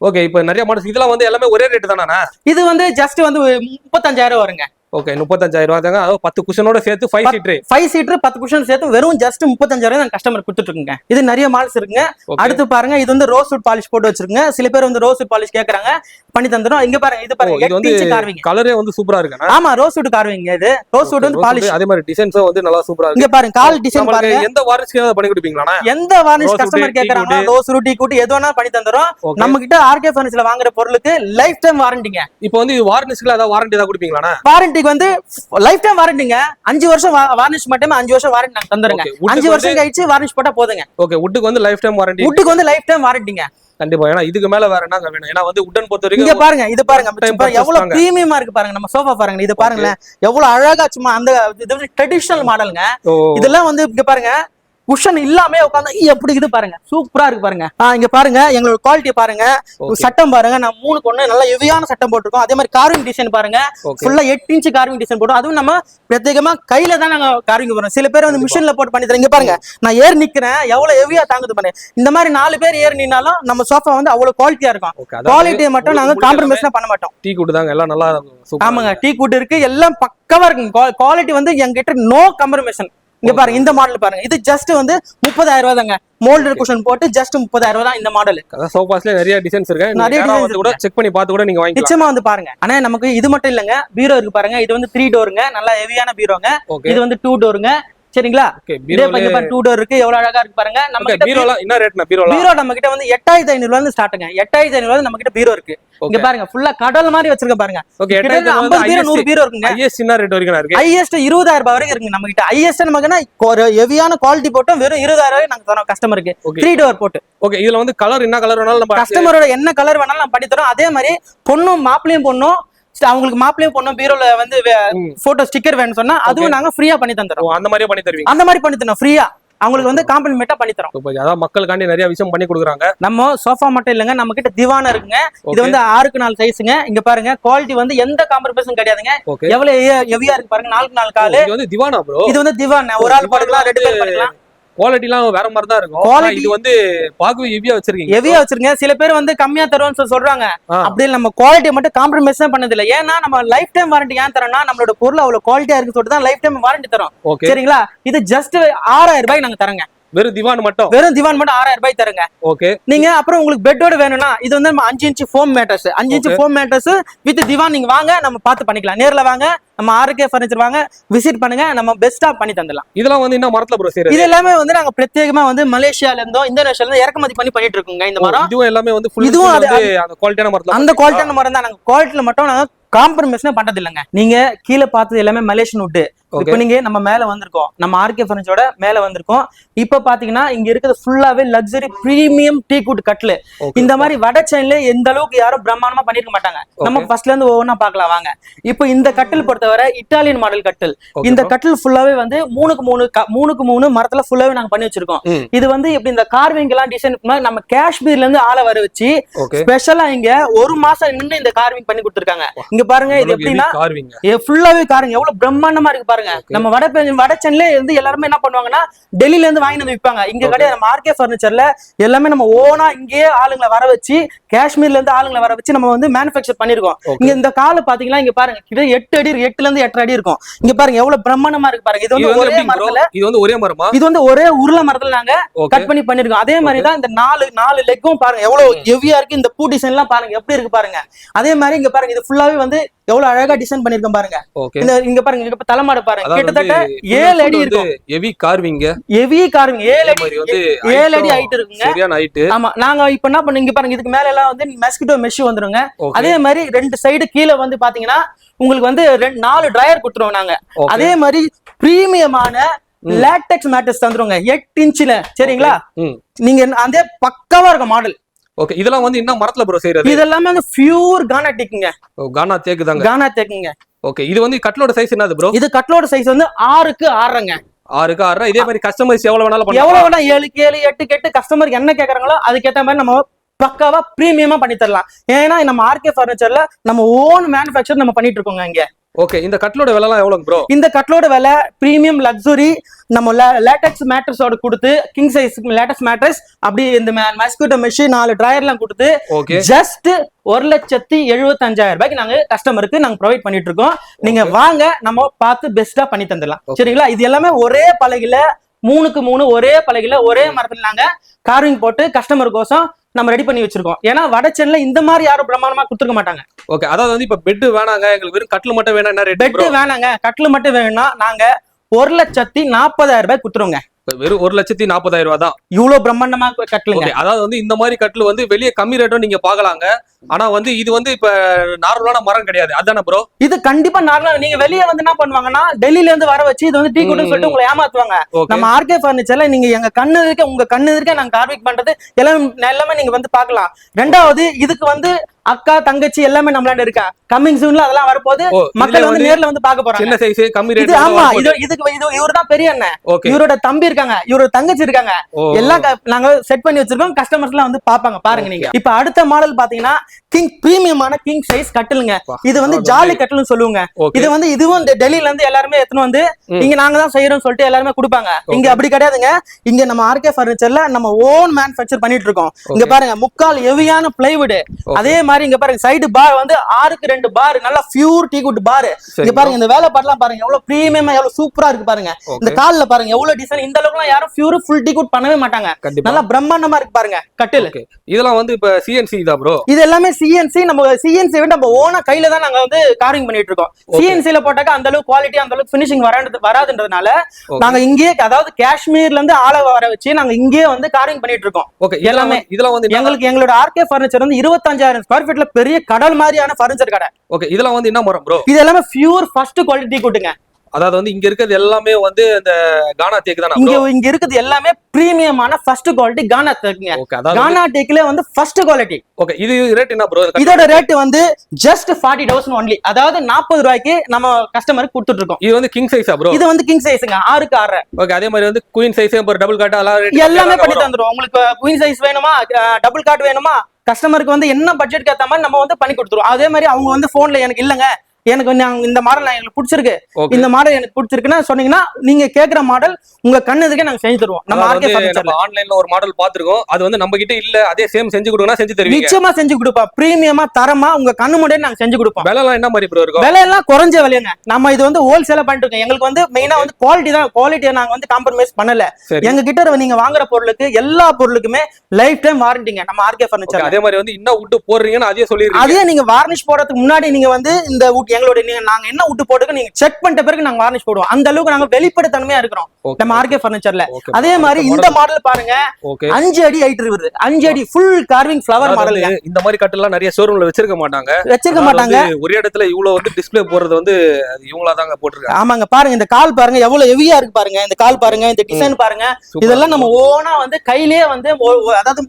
ஓகே, இப்போ நிறைய மாடல்ஸ் இதெல்லாம் வந்து எல்லாமே ஒரே ரேட் தானா? இது வந்து ஜஸ்ட் வந்து 35,000 வருங்க. ஓகே, 35,000 தாங்க. அதாவது 10 குஷனோட சேர்த்து 5 சீட்டர் 5 சீட்டர் 10 குஷன் சேர்த்து வெறும் ஜஸ்ட் 35,000 நான் கஸ்டமர் கொடுத்துட்டு இருக்கேங்க. இது நிறைய மாடல்ஸ் இருக்குங்க. அடுத்து பாருங்க இது வந்து ரோஸ்வுட் பாலிஷ் போட்டு வச்சிருக்கங்க. சில பேர் வந்து ரோஸ்வுட் பாலிஷ் கேக்குறாங்க, பண்ணி தந்துறோம். இங்க பாருங்க இது பாருங்க இது வந்து கார்விங் கலரே வந்து சூப்பரா இருக்கு. ஆமா ரோஸ்வுட் கார்விங். இது ரோஸ்வுட் வந்து பாலிஷ், அதே மாதிரி டிசைன்ஸும் வந்து நல்லா சூப்பரா இருக்கு. இங்க பாருங்க கால் டிசைன் பாருங்க. எந்த வாரண்டிக்கு ஏதாவது பண்ணி கொடுப்பீங்களா? எந்த வாரண்டி கஸ்டமர் கேக்குறாங்க ரோஸ்வுட் டீ கூட்டி எது வேணா பண்ணி தந்துறோம். நம்ம கிட்ட ஆர்கே ஃபர்னிச்சர்ல வாங்குற பொருளுக்கு லைஃப் டைம் வாரண்டிங்க. இப்போ வந்து வாரண்டிஸ்க்கு ஏதாவது வாரண்டி ஏதாவது கொடுப்பீங்களா? வாரண்டிக்கு வந்து லைஃப் டைம் வாரண்டிங்க. 5 வருஷம் வார்னிஷ் மட்டுமே 5 வருஷம் வாரண்டி நாங்க தந்துறோங்க. 5 வருஷம் கழிச்சு வார்னிஷ் போட்டா போதுங்க. ஓகே, வுட்டுக்கு வந்து லைஃப் டைம் வாரண்டி. வுட்டுக்கு வந்து லைஃப் டைம் வாரண்டிங்க. கண்டிப்பா. ஏன்னா இதுக்கு மேல வேற என்னங்க வேணும்? ஏன்னா வந்து உட்டன் பொறுத்த வரைக்கும் இங்க பாருங்க இது பாருங்க எவ்வளவு பிரீமியமா இருக்கு பாருங்க. நம்ம சோஃபா பாருங்க, இது பாருங்களேன் எவ்வளவு அழகா. சும்மா அந்த இது வந்து ட்ரெடிஷனல் மாடலுங்க. இதெல்லாம் வந்து இங்க பாருங்க குஷன் இல்லாம உட்கார்ந்தா எப்படி இது பாருங்க சூப்பரா இருக்கு பாருங்க. இங்க பாருங்க எங்களோட குவாலிட்டி பாருங்க, சட்டம் பாருங்க. நான் 3 கொண்டு நல்ல ஹெவியான சட்டம் போட்டிருக்கோம். அதே மாதிரி கார்விங் டிசைன் பாருங்க, ஃபுல்லா 8 இன்ச் கார்விங் டிசைன் போட்டோம். அதுவும் நம்ம பிரத்யேகமா கையில தான் நாங்க கார்விங் போறோம். சில பேர் வந்து மிஷின்ல போட்டு பண்ணி தரேன். இங்க பாருங்க நான் ஏர் நிக்கிறேன் எவ்வளவு ஹெவியா தாங்குது பாருங்க. இந்த மாதிரி 4 பேர் ஏர் நின்னாலும் நம்ம சோஃபா வந்து அவ்வளவு குவாலிட்டியா இருக்கும். குவாலிட்டியை மட்டும் நாங்க காம்ப்ரமைஸ் பண்ண மாட்டோம். டீ குட் தாங்க எல்லாம் நல்லா. ஆமாங்க டீ குட் இருக்கு, எல்லாம் பக்கவா இருக்கு. குவாலிட்டி வந்து எங்கிட்ட நோ காம்ப்ரமைசன். இங்க பாருங்க இந்த மாடல் பாருங்க, இது ஜஸ்ட் வந்து 30,000 தாங்க. மோல்டட் குஷன் போட்டு ஜஸ்ட் 30,000 தான் இந்த மாடல். சோஃபாஸ்ல நிறைய டிசைன்ஸ் இருக்கு. நிறைய டிசைன்ஸ் கூட செக் பண்ணி பார்த்து கூட நீங்க வாங்கிக்கலாம். நிச்சயமா வந்து பாருங்க. ஆனா நமக்கு இது மட்டும் இல்லங்க, பீரோ இருக்கு பாருங்க. இது வந்து 3 டோருங்க, நல்ல ஹெவியான பீரோங்க. இது வந்து 2 டோருங்க. சரிங்களா? இதே பையன் 2 டோர் இருக்கு, எவ்வளவு அழகா இருக்கு பாருங்க. நம்ம கிட்ட பீரோல என்ன ரேட்னா? பீரோ நம்ம கிட்ட வந்து 8,500 இருந்து ஸ்டார்ட்ங்க. 8,500 நம்ம கிட்ட பீரோ இருக்கு. இங்க பாருங்க ஃபுல்லா கடல் மாதிரி வச்சிருக்க பாருங்க. ஓகே, 50 பீரோ 100 பீரோ இருக்குங்க. ஹையஸ்ட் என்ன ரேட் வரைக்கும் இருக்கு? ஹையஸ்ட் 20,000 ரூபாய் வரைக்கும் இருக்கு நம்ம கிட்ட. ஹையஸ்ட் நமக்குனா ஒரு ஹெவியான குவாலிட்டி போட்டோம் வெறும் 20,000 ரூபாய் நாங்க தரோம் கஸ்டமருக்கு. 3 டோர் போட்டு. ஓகே, இதுல வந்து கலர் என்ன கலர் வேணாலும் நம்ம கஸ்டமரோட என்ன கலர் வேணாலும் நம்ம பண்ணி தரோம். அதே மாதிரி பொண்ணும் மாப்பிளையும் பொண்ணும் அவங்களுக்கு மாப்பிளையும் பொண்ணும் பீரோல வந்து போட்டோ ஸ்டிக்கர் வேணும்னு சொன்னா அதுவும் நாங்க ஃப்ரீயா பண்ணி தந்துறோம். அந்த மாதிரி பண்ணி தருவீங்க? அந்த மாதிரி பண்ணி தரோம் ஃப்ரீயா. அவங்களுக்கு வந்து காம்ப்ளிமெண்டா பண்ணி தரோம். அதாவது மக்களுக்காண்டி நிறைய விஷயம் பண்ணி கொடுக்குறாங்க. நம்ம சோஃபா மட்டும் இல்லங்க, நம்ம கிட்ட திவானா இருக்குங்க. இது வந்து 6க்கு 4 சைஸ்ங்க. இங்க பாருங்க குவாலிட்டி வந்து எந்த காம்ப்ரமைஸும் கிடையாதுங்க. எவ்வளவு ஹெவியா இருக்கு பாருங்க. 4க்கு 4 கால். இது வந்து திவானா ப்ரோ. இது வந்து திவானா. ஒரு ஆள் படுக்கலாம், 2 பேர் படுக்கலாம். குவாலிட்டிலாம் வேற மாதிரி தான் இருக்கும். இது வந்து பாக்கவே ஹெவியா வச்சிருக்கீங்க. ஹெவியா வச்சிருக்கீங்க. சில பேர் வந்து கம்மியா தருவோம்னு சொல்றாங்க. அப்படி நம்ம குவாலிட்டி மட்டும் காம்ப்ரமைஸ் பண்ணது இல்ல. ஏன்னா நம்ம லைஃப் டைம் வாரண்டி ஏன் தரோம்னா நம்மளோட பொருள் அவ்வளவு குவாலிட்டியா இருக்குன்னு சொல்லிட்டு தான் லைஃப் டைம் வாரண்டி தரோம். சரிங்களா? இது ஜஸ்ட் 6,000 ரூபாய் நாங்க தரங்க. வெறும் திவான் மட்டும் 6,000 ரூபாய் தருங்க. ஓகே, நீங்க அப்புறம் உங்களுக்கு பெட்டோட வேணும்னா இது வந்து 5 inch foam mattress, 5 inch foam mattress with திவான் நீங்க வாங்க, நம்ம பார்த்து பண்ணிக்கலாம். நேர்ல வாங்க, நம்ம ஆர்கே ஃபர்னிச்சர் வாங்க, விசிட் பண்ணுங்க, நம்ம பெஸ்டா பண்ணி தந்தலாம். இதெல்லாம் வந்து என்ன மரத்துல ப்ரோ செய்யறது? இது எல்லாமே வந்து நாங்க பிரத்யேகமா வந்து மலேசியால இருந்தோ இந்தோனேஷியால இருந்தோ இறக்குமதி பண்ணி பண்ணிட்டு இருக்கோங்க. இந்த மரம் இதுவும் எல்லாமே வந்து இதுவும் அந்த குவாலிட்டியான மரத்துல, அந்த குவாலிட்டியான மரம் தான். நாங்க குவாலிட்டில மட்டும் நாங்க காம்ப்ரமைஸ்னா பண்றது இல்லங்க. நீங்க கீழே பார்த்தது எல்லாமே மலேசியன் வுட். இப்போ நீங்க நம்ம மேல வந்திருக்கோம், நம்ம ஆர்கே ஃபர்னிச்சரோட மேல வந்திருக்கோம். இப்ப பாத்தீங்கன்னா இங்க இருக்கிறது ஃபுல்லாவே லக்ஸரி பிரீமியம் டீக்வுட் கட்லு. இந்த மாதிரி வட சைன்ல எந்த அளவுக்கு யாரும் பிரம்மாண்டமா பண்ணிருக்க மாட்டாங்க. நம்ம ஃபர்ஸ்ட்ல இருந்து ஒவ்வொன்னா பார்க்கலாம் வாங்க. இப்போ இந்த கட்டில் பொறுத்தவரை இட்டாலியன் மாடல் கட்டில். இந்த கட்டில் ஃபுல்லாவே வந்து 3க்கு 3 மரத்துல ஃபுல்லாவே நாங்க பண்ணி வச்சிருக்கோம். இது வந்து இப்படி இந்த கார்விங் எல்லாம் டிசைன் நம்ம காஷ்மீர்ல இருந்து ஆளை வர வச்சு ஸ்பெஷலா இங்க 1 மாசம் நின்று இந்த கார்விங் பண்ணி கொடுத்துருக்காங்க. இங்க பாருங்க இது எப்படின்னா ஃபுல்லாவே காருங்க எவ்வளவு பிரம்மாண்டமா இருக்கு பாருங்க. நம்ம வட சென்னையில இருந்து எல்லாருமே என்ன பண்ணுவாங்கன்னா டெல்லியில இருந்து வாங்கி வந்து விற்பாங்க. இங்க கிடையாது. நம்ம ஆர்கே ஃபர்னிச்சர்ல எல்லாமே நம்ம ஓனா இங்கேயே ஆளுங்களை வர வச்சு, காஷ்மீர்ல இருந்து ஆளுங்களை வர வச்சு நம்ம வந்து மேனுஃபேக்சர் பண்ணிருக்கோம். இங்க இந்த கால பாத்தீங்கன்னா இங்க பாருங்க கிட்ட 8 அடி 8ல இருந்து 8 அடி இருக்கும். இங்க பாருங்க எவ்வளவு பிரம்மாண்டமா இருக்கு பாருங்க. இது வந்து ஒரே மரத்துல, இது வந்து ஒரே மரமா, இது வந்து ஒரே உருளை மரத்துல நாங்க கட் பண்ணி பண்ணிருக்கோம். அதே மாதிரி தான் இந்த 4 லெக்கும் பாருங்க எவ்வளவு ஹெவியா இருக்கு. இந்த பூ டிசைன் எல்லாம் பாருங்க எப்படி இருக்கு பாருங்க. அதே மாதிரி இங்க பாருங்க இது ஃபுல்லாவே வந்து எவ்வளவு அழகா டிசைன் பண்ணிருக்கோம் பாருங்க. இங்க பாருங்க இங்க தலைமாடு பாருங்க கிட்டத்தட்ட 7 அடி இருக்கும். ஹெவி கார்விங் 7 அடி ஹைட் இருக்குங்க. சரியான ஹைட். ஆமா, நாங்க இப்ப என்ன பண்ணோம் இங்க பாருங்க இதுக்கு மேல எல்லாம் வந்து மஸ்கிட்டோ மெஷ் வந்துருங்க. அதே மாதிரி 2 சைடு கீழே வந்து பாத்தீங்கன்னா உங்களுக்கு வந்து 4 டிரையர் கொடுத்துருவோம் நாங்க. அதே மாதிரி பிரீமியமான லேட்டெக்ஸ் மேட்டர்ஸ் தந்துருங்க 8 இன்ச்ல. சரிங்களா? நீங்க அதே பக்காவா இருக்க மாடல். ஓகே, இதெல்லாம் வந்து என்ன மரத்துல ப்ரோ செய்யறது? இதெல்லாம் வந்து பியூர் கானா டேக்குங்க. கானா தேக்கு தாங்க. கானா தேக்குங்க. ஓகே, இது வந்து கட்லோட சைஸ் என்னது ப்ரோ? இது கட்லோட சைஸ் வந்து 6க்கு 6ங்க. 6க்கு 6. இதே மாதிரி கஸ்டமர்ஸ் எவ்வளவு வேணாலும் எவ்வளவு வேணா 7க்கு 7 8க்கு 8 கஸ்டமருக்கு என்ன கேக்குறாங்களோ அதுக்கேத்த மாதிரி நம்ம பக்காவா பிரீமியமா பண்ணி தரலாம். ஏன்னா நம்ம ஆர்கே ஃபர்னிச்சர்ல நம்ம ஓன் மேனுஃபேக்சர் நம்ம பண்ணிட்டு இருக்கோங்க இங்க. ஓகே, இந்த கட்டிலோட விலைலாம் எவ்வளவு ப்ரோ? இந்த கட்டிலோட விலை பிரீமியம் லக்ஸுரி நம்ம லேட்டக்ஸ் மேட்ரஸோட கொடுத்து கிங் சைஸ் லேட்டக்ஸ் மேட்ரஸ் அப்படி இந்த மஸ்கிட்டோ மெஷ் 4 டிராயர்லாம் கொடுத்து ஜஸ்ட் 1,75,000 ரூபாய்க்கு நாங்க கஸ்டமருக்கு நாங்க ப்ரொவைட் பண்ணிட்டு இருக்கோம். நீங்க வாங்க, நம்ம பார்த்து பெஸ்டா பண்ணி தந்துடலாம். சரிங்களா? இது எல்லாமே ஒரே பலகையில 3க்கு 3 ஒரே பலகையில ஒரே மரத்துல நாங்க கார்விங் போட்டு கஸ்டமர் கோசம் நம்ம ரெடி பண்ணி வச்சிருக்கோம். ஏன்னா வடச்சென்னையில இந்த மாதிரி யாரும் பிரமாண்டமா கொடுத்துருக்க மாட்டாங்க. ஓகே, அதாவது வந்து இப்ப பெட் வேணாங்க, எங்களுக்கு வெறும் கட்டில் மட்டும் வேணா என்ன ரேட்? பெட் வேணாங்க, கட்டில் மட்டும் வேணும்னா நாங்க 1,40,000 ரூபாய் கொடுத்துருவோங்க. வெறும் 1,40,000 ரூபாய் தான் இவ்வளவு பிரம்மாண்டமா கட்டலுங்க. அதாவது வந்து இந்த மாதிரி கட்டில் வந்து வெளியே கம்மி ரேட்டும் நீங்க பாக்கலாங்க. ஆனா வந்து இது வந்து இப்ப நார்மலான மரம் கிடையாது, அதானே ப்ரோ? இது கண்டிப்பா நார்மலா. நீங்க வெளியே வந்து என்ன பண்ணுவாங்கன்னா டெல்லியில இருந்து வர வச்சு இது வந்து டீ குட்னு சொல்லிட்டு உங்களை ஏமாத்துவாங்க. நம்ம ஆர்கே ஃபர்னிச்சர்ல நீங்க எங்க கண்ணு இருக்க உங்க கண்ணு இருக்க நாங்க கார்விங் பண்றது எல்லாமே நீங்க வந்து பாக்கலாம். ரெண்டாவது இதுக்கு வந்து அக்கா தங்கச்சி எல்லாமே நம்மளாண்ட இருக்கா. கம்மிங் சூன்ல அதெல்லாம் வரப்போது மக்கள் வந்து நேர்ல வந்து பாக்க போறாங்க. சின்ன சைஸ் கம்மி ரேட். ஆமா, இதுக்கு இவர்தான் பெரிய அண்ணன், இவரோட தம்பி இருக்காங்க, இவரோட தங்கச்சி இருக்காங்க, எல்லாம் நாங்க செட் பண்ணி வச்சிருக்கோம். கஸ்டமர்ஸ் எல்லாம் வந்து பாப்பாங்க. பாருங்க நீங்க. இப்ப அடுத்த மாடல் பாத்தீங்கன்னா கிங் பிரீமியமான கிங் சைஸ் கட்டிலுங்க. இது வந்து ஜாலி கட்டில்னு சொல்லுவாங்க. இது வந்து இதுவும் டெல்லியில இருந்து எல்லாருமே எடுத்துன்னு வந்து இங்க நாங்க தான் செய்யறோம் சொல்லிட்டு எல்லாருமே கொடுப்பாங்க. இங்க அப்படி கிடையாதுங்க. இங்க நம்ம ஆர்கே ஃபர்னிச்சர்ல நம்ம ஓன் மேனுஃபேக்சர் பண்ணிட்டு இருக்கோம். இங்க பாருங்க, முக்கால் ஹெவியான பிளைவுட். அதே மாதிரி இங்க பாருங்க சைடு பார் வந்து 6க்கு 2 பார், நல்லா பியூர் டீ குட் பார். இங்க பாருங்க இந்த வேலை பாட்டுலாம் பாருங்க எவ்வளவு பிரீமியமா எவ்வளவு சூப்பரா இருக்கு பாருங்க. இந்த கால்ல பாருங்க எவ்வளவு டிசைன். இந்த அளவுக்கு எல்லாம் யாரும் பியூர் ஃபுல் டீ குட் பண்ணவே மாட்டாங்க. நல்லா பிரம்மாண்டமா இருக்கு பாருங்க கட்டில். இதெல்லாம் வந்து இப்ப சிஎன்சி தான் ப்ரோ. இது எல்லாமே சிஎன்சி. நம்ம சிஎன்சி வந்து நம்ம ஓனா கையில தான் நாங்க வந்து கார்விங் பண்ணிட்டு இருக்கோம். சிஎன்சில போட்டாக்க அந்த அளவுக்கு குவாலிட்டி அந்த அளவுக்கு ஃபினிஷிங் வராதுன்றதுனால நாங்க இங்கேயே, அதாவது காஷ்மீர்ல இருந்து ஆளை வர வச்சு நாங்க இங்கேயே வந்து கார்விங் பண்ணிட்டு இருக்கோம். எல்லாமே இதெல்லாம் வந்து எங்களோட ஆர்கே ஃபர்னிச்சர் வந்து 25,000 ஸ்கொயர் ஃபீட்ல பெரிய கடல் மாதிரியான ஃபர்னிச்சர் கடை. ஓகே, இதெல்லாம் வந்து என்ன மரம் ப்ரோ? இது எல்லாமே பியூர் ஃபர்ஸ்ட் குவாலிட்டி கூட்டுங்க. அதாவது வந்து இங்க இருக்கிறது எல்லாமே வந்து இந்த கானா தேக்கு தான். இங்க இருக்குது எல்லாமே பிரீமியமான ஃபர்ஸ்ட் குவாலிட்டி கானா தேக்குங்க. கானா தேக்குல வந்து ஃபர்ஸ்ட் குவாலிட்டி. ஓகே, இது ரேட் என்ன ப்ரோ? இதோட ரேட் வந்து ஜஸ்ட் 40,000 ஒன்லி. அதாவது 40 ரூபாய்க்கு நம்ம கஸ்டமருக்கு கொடுத்துட்டு இருக்கோம். இது வந்து கிங் சைஸா ப்ரோ? இது வந்து கிங் சைஸ்ங்க, 6க்கு 6. ஓகே, அதே மாதிரி வந்து குயின் சைஸ் டபுள் காட் எல்லாமே பண்ணி தந்துருவோம். உங்களுக்கு குயின் சைஸ் வேணுமா, டபுள் காட் வேணுமா, கஸ்டமருக்கு வந்து என்ன பட்ஜெட்க்கு ஏத்த மாதிரி நம்ம வந்து பண்ணி கொடுத்துருவோம். அதே மாதிரி அவங்க வந்து போன்ல எனக்கு இல்லங்க, எனக்கு இந்த மாடல் எனக்கு பிடிச்சிருக்கு, இந்த மாடல் எனக்கு பிடிச்சிருக்குன்னு சொன்னீங்கன்னா நீங்க கேக்குற மாடல் உங்க கண்ணுக்கே நாங்க செஞ்சு தருவோம். நம்ம ஆர்கே ஃபர்னிச்சர்ல ஆன்லைன்ல ஒரு மாடல் பாத்துறோம், அது வந்து நம்ம கிட்ட இல்ல, அதே சேம் செஞ்சு கொடுக்கனா செஞ்சு தருவீங்க? நிச்சயமா செஞ்சு கொடுப்போம். பிரீமியமா தரமா உங்க கண்ணு முன்னாடி நாங்க செஞ்சு கொடுப்போம். விலை எல்லாம் என்ன மாதிரி ப்ரோ இருக்கும்? விலை எல்லாம் குறைஞ்ச விலைங்க. நம்ம இது வந்து ஹோல்சேலா பண்ணிட்டு இருக்கோம். எங்களுக்கு வந்து மெயினா வந்து குவாலிட்டி தான். குவாலிட்டியை நாங்க வந்து காம்ப்ரமைஸ் பண்ணல. எங்க கிட்ட நீங்க வாங்குற பொருளுக்கு எல்லா பொருளுக்குமே லைஃப் டைம் வாரண்டிங்க நம்ம ஆர்கே ஃபர்னிச்சர். அதே மாதிரி வந்து என்ன வுட் போடுறீங்கன்னு அதே சொல்லிருக்கீங்க. அதே நீங்க வார்னிஷ் போடுறதுக்கு முன்னாடி நீங்க வந்து இந்த வுட் எங்களோட நாங்க என்ன வுட் போட்டுக்கு நீங்க செக் பண்ணிட்ட பிறகு நாங்க வார்னிஷ் போடுவோம். அந்த அளவுக்கு நாங்க வெளிப்படைத்தன்மையா இருக்கிறோம் நம்ம ஆர்கே ஃபர்னிச்சர்ல. அதே மாதிரி இந்த மாடல் பாருங்க, 5 அடி ஹைட் இருக்குது. 5 அடி ஃபுல் கார்விங் ஃப்ளவர் மாடல். இந்த மாதிரி கட்டெல்லாம் நிறைய ஷோரூம்ல வச்சிருக்க மாட்டாங்க. ஒரே இடத்துல இவ்வளவு வந்து டிஸ்ப்ளே போறது வந்து இவங்களா தாங்க போட்டுருக்காங்க. ஆமாங்க, பாருங்க இந்த கால் பாருங்க எவ்வளவு ஹெவியா இருக்கு பாருங்க. இந்த கால் பாருங்க, இந்த டிசைன் பாருங்க. இதெல்லாம் நம்ம ஓனா வந்து கையிலேயே வந்து, அதாவது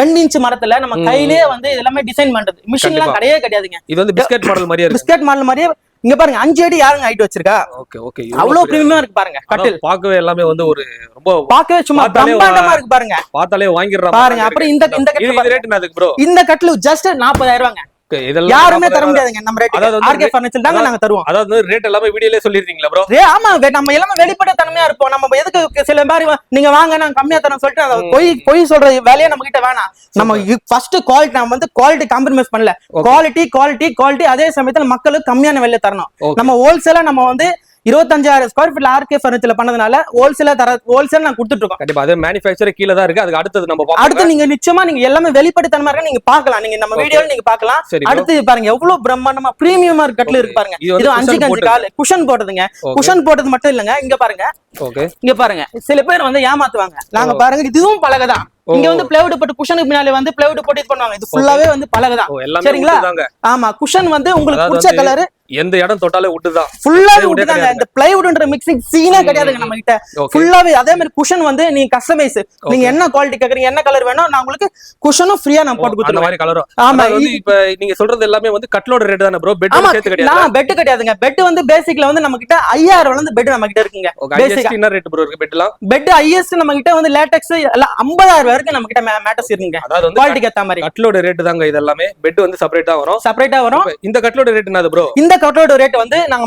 2 இன்ச் மரத்துல நம்ம கையிலேயே வந்து இதெல்லாம் டிசைன் பண்றது. மிஷின் எல்லாம் கிடையாதுங்க. இது வந்து பிஸ்கட் மாடல் மாதிரியே இருக்கு. பிஸ்கட் மாடல் மாதிரியே. இங்க பாருங்க 5 அடி யாருங்க ஹைட் வச்சிருக்கா? ஓகே ஓகே, அவ்வளவு பிரீமியமா இருக்கு பாருங்க கட்டில். பார்க்கவே எல்லாமே வந்து ஒரு ரொம்ப பார்க்கவே சும்மா பிரம்மாண்டமா இருக்கு பாருங்க. பார்த்தாலே வாங்கிடுறாங்க பாருங்க. அப்புறம் இந்த கட்டில் ரேட் என்னது ப்ரோ? இந்த கட்டில் ஜஸ்ட் 40,000 ரூபாங்க. யாருமே தர முடியாதுங்க. நம்ம ரேட் ஆர்கே ஃபர்னிச்சர் தாங்க நாங்க தருவோம். அதாவது ரேட் எல்லாமே வீடியோலயே சொல்லிருக்கீங்களா ப்ரோ? ஆமா, நம்ம எல்லாமே வெளிப்படை தன்மையா இருப்போம். நம்ம எதுக்கு சில மாதிரி நீங்க வாங்க நாங்க கம்மியா தரோம் சொல்லிட்டு பொய் சொல்ற வேலையை நம்ம கிட்ட வேணாம். நம்ம ஃபர்ஸ்ட் குவாலிட்டி, நம்ம வந்து குவாலிட்டி காம்ப்ரமைஸ் பண்ணல. Quality quality quality. அதே சமயத்துல மக்களுக்கு கம்மியான விலையில தரணும். நம்ம ஹோல்சேலா நம்ம வந்து 25,000 ஸ்கொயர் ஃபீட்ல ஆர்கே ஃபர்னிச்சர்ல பண்ணதுனால ஹோல்சேல் நான் கொடுத்துட்டு இருக்கோம். கண்டிப்பா அது மேனுஃபேக்சர் கீழ தான் இருக்கு. அதுக்கு அடுத்து நம்ம பார்ப்போம். அடுத்து நீங்க நிச்சயமா நீங்க எல்லாமே வெளிப்படைத்தன்மையா இருக்கு, நீங்க பார்க்கலாம். நீங்க நம்ம வீடியோல நீங்க பார்க்கலாம். அடுத்து பாருங்க எவ்வளவு பிரம்மாண்டமா பிரீமியமா கட்டில் இருக்கு பாருங்க. இது 5க்கு 5 கால் குஷன் போட்டதுங்க. குஷன் போட்டது மட்டும் இல்லங்க. இங்க பாருங்க, இங்க பாருங்க. சில பேர் வந்து ஏமாத்துவாங்க. நாங்க பாருங்க இதுவும் பலகைதான். இங்க வந்து பிளைவுட் போட்டு குஷனுக்கு பின்னால வந்து பிளைவுட் போட்டு இது பண்ணுவாங்க. இது ஃபுல்லாவே வந்து பலகைதான். சரிங்களா? ஆமா, குஷன் வந்து உங்களுக்கு பிடிச்ச கலர் எந்த இடம் தொட்டாலே விட்டுதான் ஃபுல்லாவே விட்டுதாங்க. இந்த பிளைவுட்ன்ற மிக்சிங் சீனே கிடையாதுங்க நம்ம கிட்ட. ஃபுல்லாவே அதே மாதிரி குஷன் வந்து நீங்க கஸ்டமைஸ், நீங்க என்ன குவாலிட்டி கேக்குறீங்க, என்ன கலர் வேணும், நான் உங்களுக்கு குஷனும் ஃப்ரீயா நான் போட்டு கொடுத்துருவேன். அந்த மாதிரி கலரும். ஆமா. இப்ப நீங்க சொல்றது எல்லாமே வந்து கட்லோட ரேட் தானே ப்ரோ? பெட் சேர்த்து கிடையாது. நான் பெட் கிடையாதுங்க. பெட் வந்து பேசிக்ல வந்து நம்ம கிட்ட 5000 இருந்து பெட் நம்ம கிட்ட இருக்குங்க. பேசிக் என்ன ரேட் ப்ரோ இருக்கு பெட்லாம்? பெட் ஹையஸ்ட் நம்ம கிட்ட வந்து லேட்டெக்ஸ் எல்லாம் 50000 வரைக்கும் நம்ம கிட்ட மேட்டர்ஸ் இருக்குங்க. அதாவது வந்து குவாலிட்டிக்கு ஏத்த மாதிரி கட்லோட ரேட் தாங்க இது எல்லாமே. பெட் வந்து செப்பரேட்டா வரும். இந்த கட்லோட ரேட் என்னது ப்ரோ? இந்த கட்டோட ரேட் வந்து நாங்க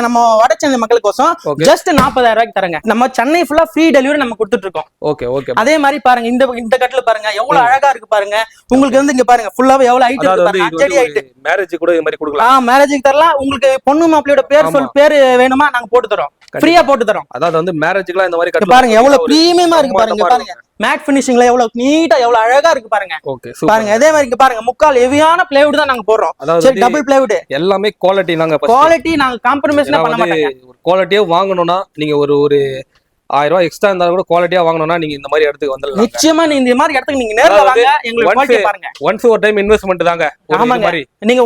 நம்ம வட சென்னை மக்களுக்கோசம் ஜஸ்ட் 40000 ரூபாய்க்கு தரங்க. நம்ம சென்னை ஃபுல்லா ஃப்ரீ டெலிவரி நம்ம கொடுத்துட்டு இருக்கோம். Okay okay. அதே மாதிரி பாருங்க, இந்த கட்டில் பாருங்க எவ்வளவு அழகா இருக்கு பாருங்க. உங்களுக்கு வந்து இங்க பாருங்க ஃபுல்லாவே எவ்வளவு ஹைட் இருக்கு பாருங்க. அஞ்சடி ஹைட். மேரேஜ் கூட இந்த மாதிரி கொடுக்கலாம். மேரேஜுக்கு தரலாம். உங்களுக்கு பொண்ணு மாப்பிளையோட பேர் வேணுமா நாங்க போட்டு தரோம். ஃப்ரீயா போட்டு தரோம். அதாவது வந்து மேரேஜ்க்குலாம் இந்த மாதிரி கட்டலாம். பாருங்க எவ்வளவு பிரீமியமா இருக்கு பாருங்க. மேட் ஃபினிஷிங்ல எவ்வளவு நீட்டா எவ்வளவு அழகா இருக்கு பாருங்க. பாருங்க அதே மாதிரி இங்க பாருங்க முக்கால் ஹெவியான பிளைவுட் தான் நாங்க போடுறோம். சரி, டபுள் பிளைவுட் எல்லாமே குவாலிட்டி நாங்க காம்ப்ரமைஸ்ல பண்ண மாட்டோம். ஒரு குவாலிட்டியா வாங்கணும்னா நீங்க ஒரு 1000 ரூபாய் எக்ஸ்ட்ரா இருந்தா கூட குவாலிட்டியா வாங்கணும்னா நீங்க இந்த மாதிரி இடத்துக்கு வந்துடலாம். நிச்சயமா நீங்க இந்த மாதிரி இடத்துக்கு நீங்க நேர்ல வாங்க, எங்களுக்கு குவாலிட்டி பாருங்க. ஒன்ஸ் ஒரு டைம் இன்வெஸ்ட்மென்ட் தாங்க. நீங்க